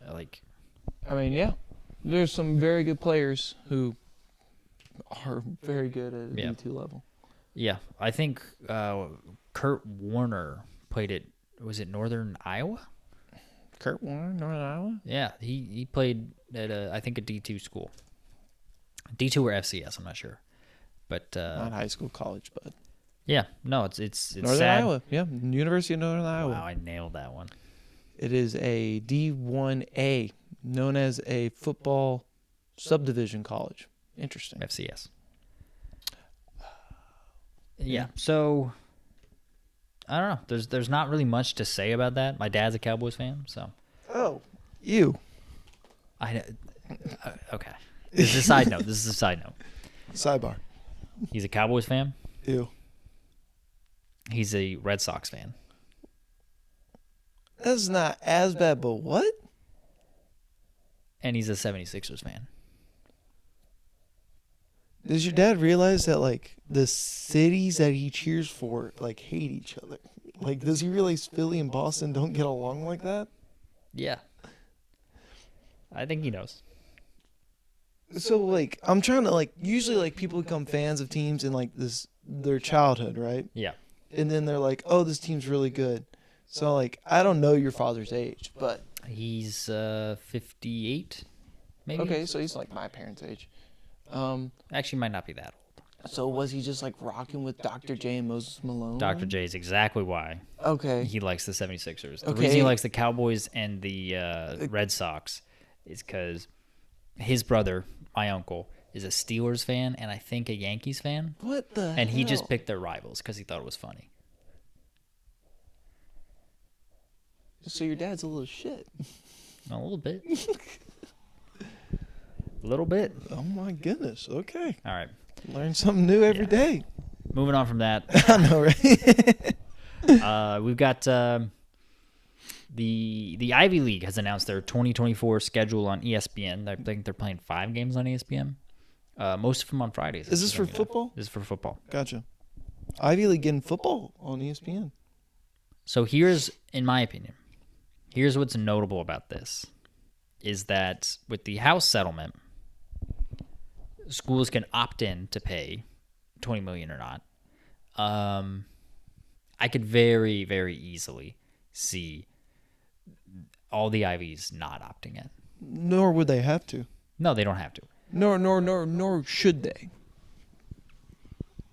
I mean, yeah. There's some very good players who are very good at a D2 level. Yeah. I think Kurt Warner played at, was it Northern Iowa? Kurt Warner, Northern Iowa? Yeah. He played at, I think, a D2 school. D2 or FCS, I'm not sure. But not high school, college, but. Yeah. No, it's Northern sad. Iowa. Yeah. University of Northern Iowa. Wow, I nailed that one. It is a D1A, known as a football subdivision college. Interesting. FCS. Yeah. So I don't know. There's not really much to say about that. My dad's a Cowboys fan, so. Oh, you. Okay. This is a side note. Sidebar. He's a Cowboys fan. Ew. He's a Red Sox fan. That's not as bad, but what? And he's a 76ers fan. Does your dad realize that, like, the cities that he cheers for, like, hate each other? Like, does he realize Philly and Boston don't get along like that? Yeah. I think he knows. So, like, I'm trying to, like, usually, like, people become fans of teams in, like, their childhood, right? Yeah. And then they're like, oh, this team's really good. So, like, I don't know your father's age, but. He's 58, maybe. Okay, so he's like my parents' age. Actually, might not be that old. So was he just like rocking with Dr. J and Moses Malone? Dr. J is exactly why Okay. he likes the 76ers. The Okay. reason he likes the Cowboys and the Red Sox is because his brother, my uncle, is a Steelers fan and I think a Yankees fan. What the And he hell? just picked their rivals because he thought it was funny. So your dad's a little shit. A little bit. A little bit. Oh my goodness. Okay. All right. Learn something new every day. Moving on from that. I know, right? We've got the Ivy League has announced their 2024 schedule on ESPN. I think they're playing 5 games on ESPN. Most of them on Fridays. Is this for football? This is for football. Gotcha. Ivy League getting football on ESPN. So here's, in my opinion, Here's what's notable about this is that with the House settlement, schools can opt in to pay $20 million or not. I could very, very easily see all the Ivies not opting in. Nor would they have to. No, they don't have to. Nor should they.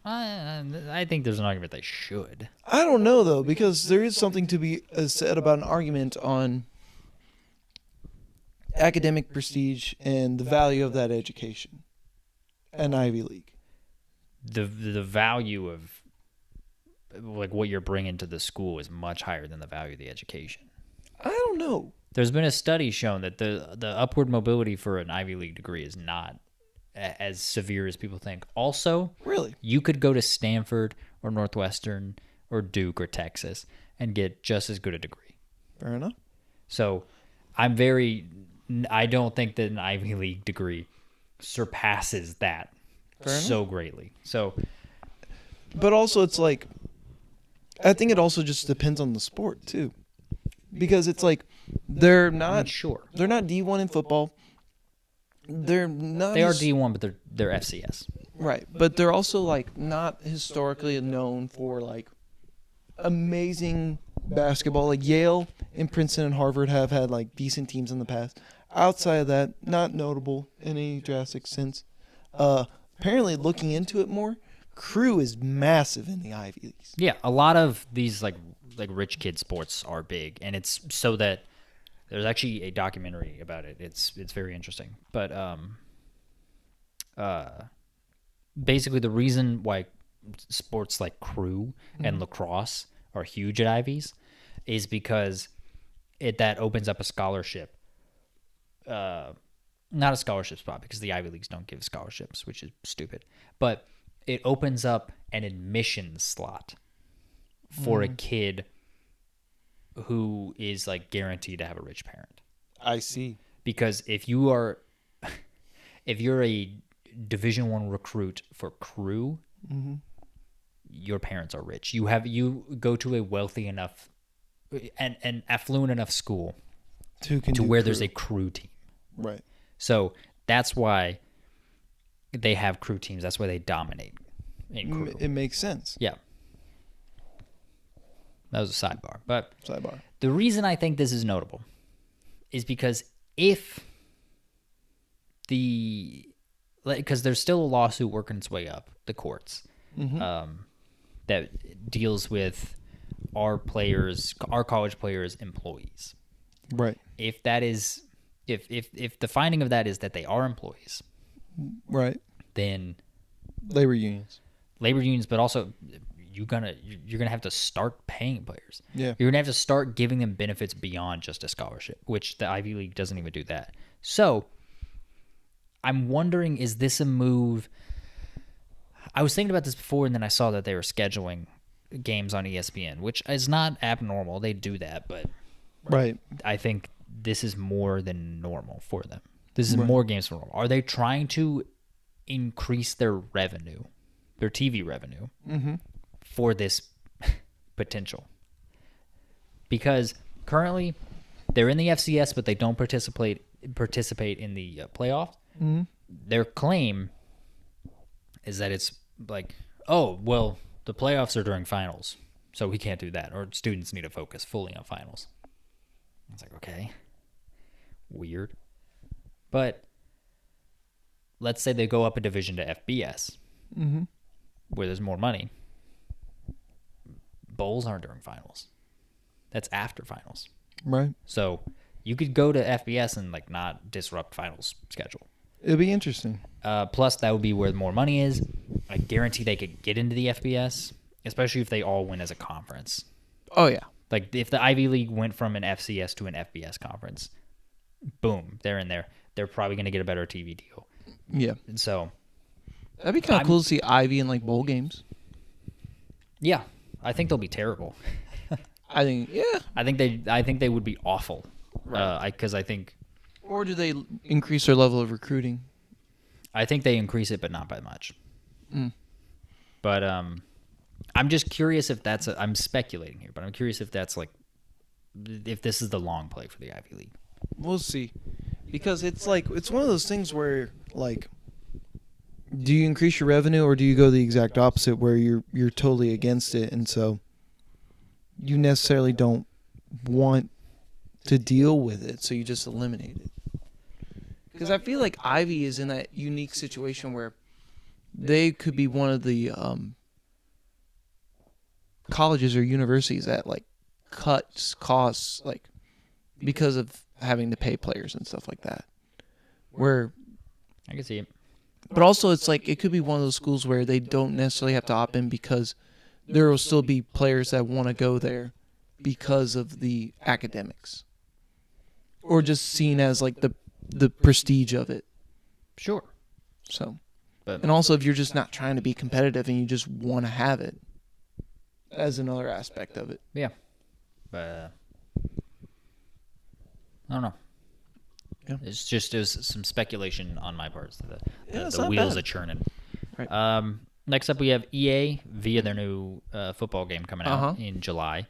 I think there's an argument they should. I don't know, though, because there is something to be said about an argument on academic prestige and the value of that education. An Ivy League. The value of like what you're bringing to the school is much higher than the value of the education. I don't know. There's been a study shown that the upward mobility for an Ivy League degree is not as severe as people think. Also, really, you could go to Stanford or Northwestern or Duke or Texas and get just as good a degree. Fair enough. So I don't think that an Ivy League degree surpasses that so greatly. So, but also it's like, I think it also just depends on the sport too, because it's like they're not they're not D1 in football. They're not. They are D1, but they're FCS. Right, but they're also like not historically known for like amazing basketball. Like Yale and Princeton and Harvard have had like decent teams in the past. Outside of that, not notable in any drastic sense. Apparently, looking into it more, crew is massive in the Ivy Leagues. Yeah, a lot of these like rich kid sports are big, and it's so that there's actually a documentary about it. It's very interesting. But basically the reason why sports like crew and lacrosse are huge at Ivies is because that opens up a scholarship. Not a scholarship spot because the Ivy Leagues don't give scholarships, which is stupid. But it opens up an admissions slot for a kid who is like guaranteed to have a rich parent. I see. Because if you're a Division I recruit for crew, your parents are rich. You go to a wealthy enough and affluent enough school to where there's a crew team. Right. So that's why they have crew teams. That's why they dominate in crew. It makes sense. Yeah. That was a sidebar. But Sidebar. the reason I think this is notable is because because there's still a lawsuit working its way up the courts that deals with our college players' employees. Right. If the finding of that is that they are employees, right, then labor unions, but also you're gonna have to start paying players. Yeah, you're gonna have to start giving them benefits beyond just a scholarship, which the Ivy League doesn't even do that. So I'm wondering, is this a move? I was thinking about this before, and then I saw that they were scheduling games on ESPN, which is not abnormal. They do that, but right. I think this is more than normal for them. This is more games than normal. Are they trying to increase their revenue, their TV revenue, for this potential? Because currently they're in the FCS, but they don't participate in the playoffs. Their claim is that it's like, oh, well, the playoffs are during finals, so we can't do that, or students need to focus fully on finals. It's like, okay, weird. But let's say they go up a division to FBS, where there's more money. Bowls aren't during finals. That's after finals. Right. So you could go to FBS and like not disrupt finals schedule. It'd be interesting. Plus, that would be where more money is. I guarantee they could get into the FBS, especially if they all win as a conference. Oh, yeah. Like, if the Ivy League went from an FCS to an FBS conference, boom, they're in there. They're probably going to get a better TV deal. Yeah. And so that'd be kind of cool to see Ivy in, like, bowl games. Yeah. I think they'll be terrible. I think they would be awful. Right. Because I think... Or do they increase their level of recruiting? I think they increase it, but not by much. But I'm just curious if that's... I'm speculating here, but I'm curious if that's like if this is the long play for the Ivy League. We'll see. Because it's one of those things where, like, do you increase your revenue or do you go the exact opposite where you're totally against it, and so you necessarily don't want to deal with it, so you just eliminate it. Because I feel like Ivy is in that unique situation where they could be one of the colleges or universities that like cuts costs like because of having to pay players and stuff like that. Where I can see it. But also it's like it could be one of those schools where they don't necessarily have to opt in because there will still be players that want to go there because of the academics. Or just seen as like the prestige of it. Sure. So, but and also if you're just not trying to be competitive and you just want to have it as another aspect of it. Yeah. But I don't know. Yeah. It was some speculation on my part. So the not wheels bad. are churning. Right. Next up, we have EA via their new football game coming out in July.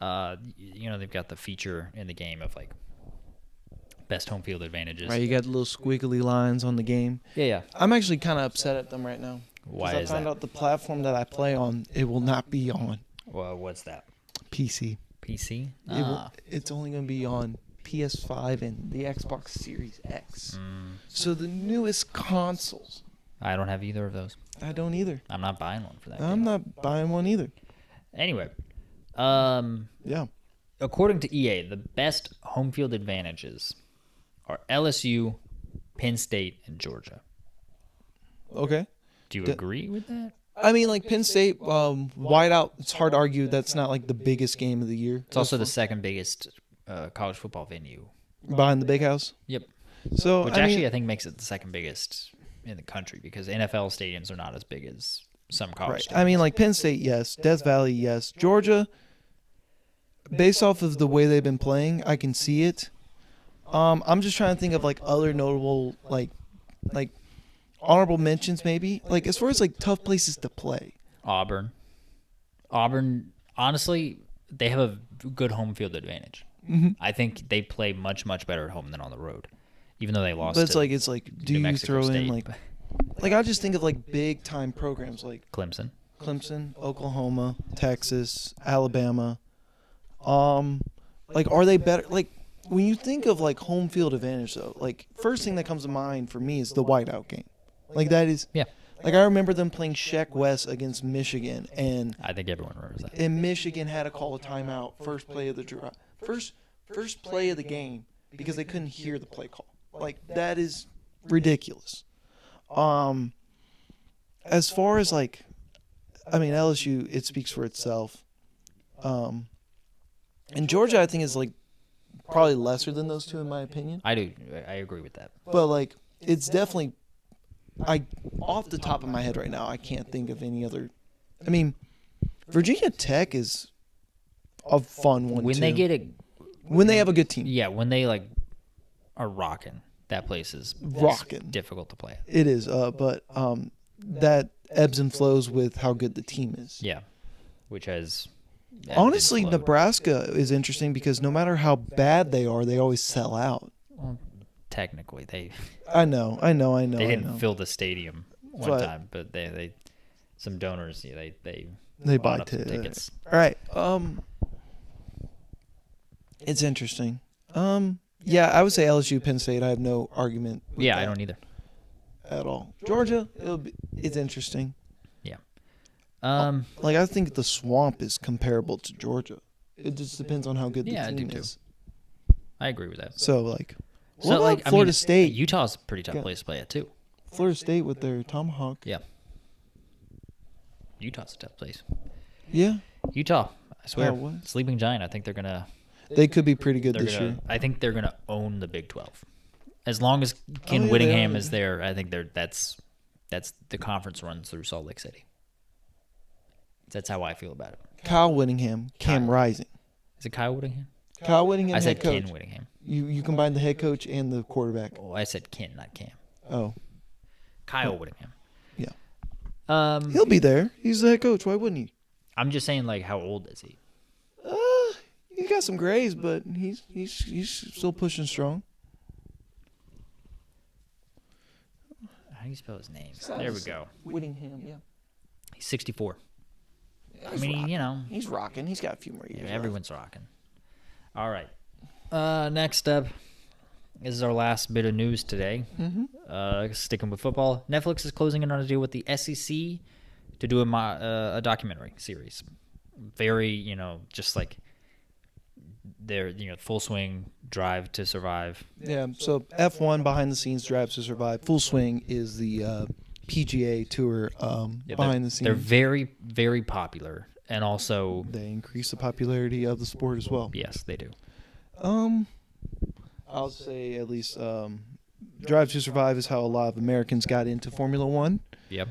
They've got the feature in the game of like best home field advantages. Right, you got the little squiggly lines on the game. Yeah. I'm actually kind of upset at them right now. Why is I found out the platform that I play on, it will not be on Well, what's that? PC. PC? It's only going to be on PS5 and the Xbox Series X. So the newest consoles. I don't have either of those. I don't either. I'm not buying one for that. I'm not buying one either. Anyway, yeah. According to EA, the best home field advantages are LSU, Penn State, and Georgia. Okay. Do you agree with that? I mean, like Penn State, whiteout, it's hard to argue that's not like the biggest game of the year. It's also the second biggest college football venue. Behind the Big House? Yep. So, Which I think makes it the second biggest in the country because NFL stadiums are not as big as some college stadiums. I mean, like Penn State, yes. Death Valley, yes. Georgia, based off of the way they've been playing, I can see it. I'm just trying to think of like other notable like honorable mentions maybe. Like as far as like tough places to play. Auburn, honestly, they have a good home field advantage. Mm-hmm. I think they play much, much better at home than on the road, even though they lost. But it's like do New you Mexico throw State. in like I just think of like big time programs like Clemson, Oklahoma, Texas, Alabama. Like are they better? Like when you think of like home field advantage though, like first thing that comes to mind for me is the whiteout game. Like that is Yeah. Like I remember them playing Sheck West against Michigan, and I think everyone remembers that. And Michigan had to call a timeout first play of the drive, first play of the game because they couldn't hear the play call. Like that is ridiculous. As far as like, I mean LSU, it speaks for itself. And Georgia, I think is like probably lesser than those two in my opinion. I agree with that. But like, it's definitely. Off the top of my head right now, I can't think of any other. I mean, Virginia Tech is a fun one When too. when they have a good team. Yeah, when they like are rocking, that place is Rocking. difficult to play. It is, but that ebbs and flows with how good the team is. Yeah, which has honestly, Nebraska is interesting because no matter how bad they are, they always sell out. Well, technically, they. I know. They didn't fill the stadium one time, but they some donors, they buy up some tickets. All right. It's interesting. Yeah, I would say LSU, Penn State. I have no argument. With Yeah, that I don't either. at all. Georgia, it's interesting. Yeah. Like I think the Swamp is comparable to Georgia. It just depends on how good the Yeah, I team do too. is. I agree with that. So like, So what about like, Florida State? Utah's a pretty tough place to play at too. Florida State with their Tomahawk. Yeah. Utah's a tough place. Yeah, Utah, I swear, what? sleeping giant. I think they're gonna. they could be pretty good this year. I think they're gonna own the Big 12. As long as Ken yeah, they Whittingham are. is there, I think that's the conference runs through Salt Lake City. That's how I feel about it. Kyle Whittingham, Cam Kyle. Rising. Is it Kyle Whittingham? Kyle Whittingham, I said head coach. Ken Whittingham. You combine the head coach and the quarterback. Oh, I said Ken, not Cam. Oh, Kyle Whittingham. yeah. He'll be there. He's the head coach. Why wouldn't he? I'm just saying, like, how old is he? You He's got some grays, but he's still pushing strong. How do you spell his name? There we go. Whittingham, yeah. He's 64. He's rocking. He's rocking. He's got a few more years. Everyone's rocking. All right. Next up. This is our last bit of news today. Sticking with football, Netflix is closing in on a deal with the SEC to do a documentary series. Very, just like their, full swing Drive to Survive. Yeah. So F1 behind the scenes, Drive to Survive. Full swing is the PGA Tour behind the scenes. They're very, very popular, and also they increase the popularity of the sport as well. Yes, they do. I'll say at least Drive to Survive is how a lot of Americans got into Formula One. Yep.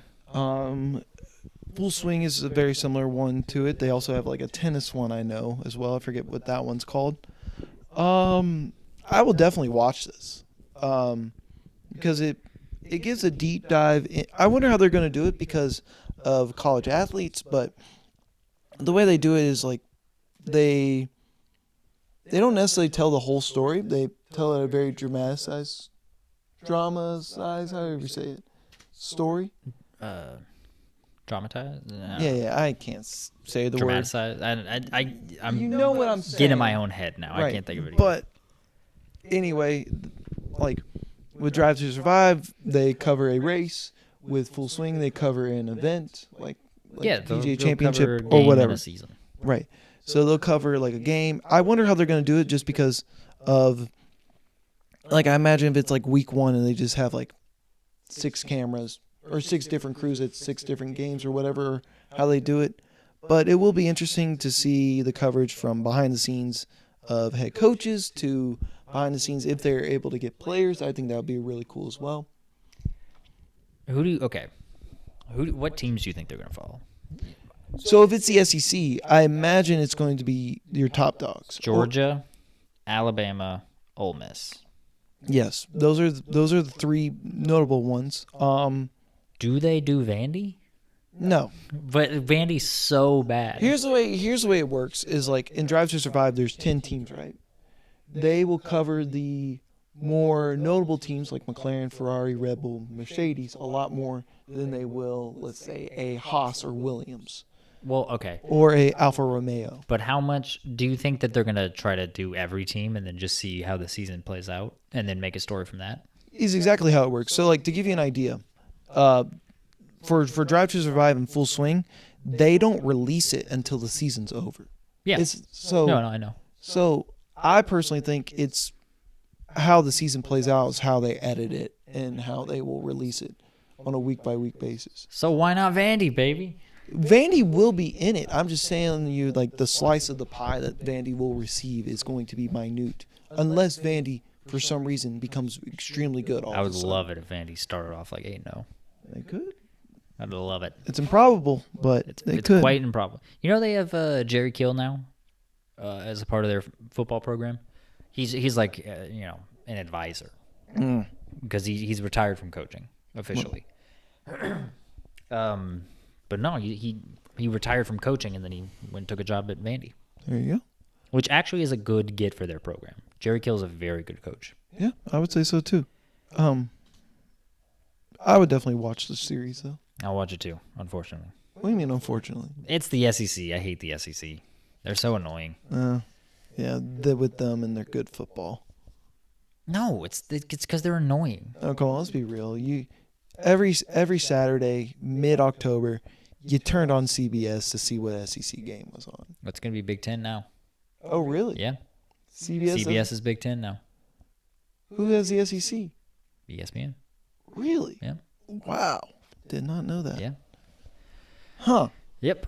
Full Swing is a very similar one to it. They also have like a tennis one I know as well. I forget what that one's called. I will definitely watch this because it gives a deep dive. I wonder how they're going to do it because of college athletes, but the way they do it is like they don't necessarily tell the whole story. They tell it a very dramatized, however you say it, story. Dramatized? No. Yeah, I can't say the word. Dramatized. I'm You know what I'm saying. getting in my own head now. Right. I can't think of it. But anyway, like with Drive to Survive, they cover a race. With Full Swing, they cover an event like PGA Championship or whatever. In a season. Right. So they'll cover like a game. I wonder how they're going to do it just because of, like, I imagine if it's like week 1 and they just have like 6 cameras or 6 different crews at 6 different games or whatever, how they do it. But it will be interesting to see the coverage from behind the scenes of head coaches to behind the scenes if they're able to get players. I think that would be really cool as well. What teams do you think they're going to follow? So if it's the SEC, I imagine it's going to be your top dogs. Georgia, Alabama, Ole Miss. Yes, those are the 3 notable ones. Do they do Vandy? No, but Vandy's so bad. Here's the way it works is like in Drive to Survive, there's 10 teams, right? They will cover the more notable teams like McLaren, Ferrari, Red Bull, Mercedes a lot more than they will, let's say, a Haas or Williams. Well, okay. Or a Alfa Romeo. But how much do you think that they're going to try to do every team and then just see how the season plays out and then make a story from that? Is exactly how it works. So, like, to give you an idea, for Drive to Survive and Full Swing, they don't release it until the season's over. Yeah. No, I know. So, I personally think it's how the season plays out is how they edit it and how they will release it on a week-by-week basis. So why not Vandy, baby? Vandy will be in it. I'm just saying to you, like, the slice of the pie that Vandy will receive is going to be minute. Unless Vandy, for some reason, becomes extremely good all of a sudden. I would love it if Vandy started off like 8-0. They could. I'd love it. It's improbable, but it's could. Quite improbable. You know they have Jerry Kill now as a part of their football program? He's like, an advisor. Because he's retired from coaching officially. But no, he retired from coaching and then he went and took a job at Vandy. There you go. Which actually is a good get for their program. Jerry Kill's a very good coach. Yeah, I would say so too. I would definitely watch the series though. I'll watch it too, unfortunately. What do you mean, unfortunately? It's the SEC. I hate the SEC. They're so annoying. Yeah, they're with them and they're good football. No, it's because they're annoying. Oh, come on, let's be real. Every Saturday, mid-October, you turned on CBS to see what SEC game was on. It's going to be Big Ten now. Oh, really? Yeah. CBS is Big Ten now. Who has the SEC? ESPN. Really? Yeah. Wow. Did not know that. Yeah. Huh. Yep.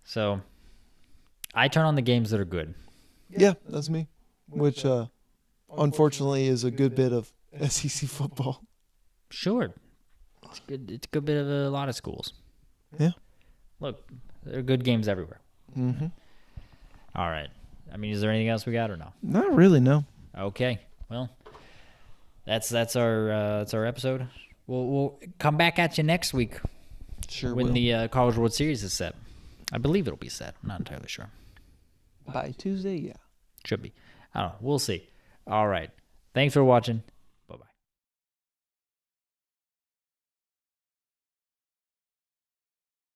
So, I turn on the games that are good. Yeah, that's me. Which, unfortunately, is a good bit of SEC football. Sure. It's good. It's a good bit of a lot of schools. Yeah. Look, there are good games everywhere. Mm-hmm. All right. I mean, is there anything else we got or no? Not really, no. Okay. Well, that's our episode. We'll come back at you next week. Sure when will. The College World Series is set. I believe it'll be set. I'm not entirely sure. By Tuesday, yeah. Should be. I don't know. We'll see. All right. Thanks for watching.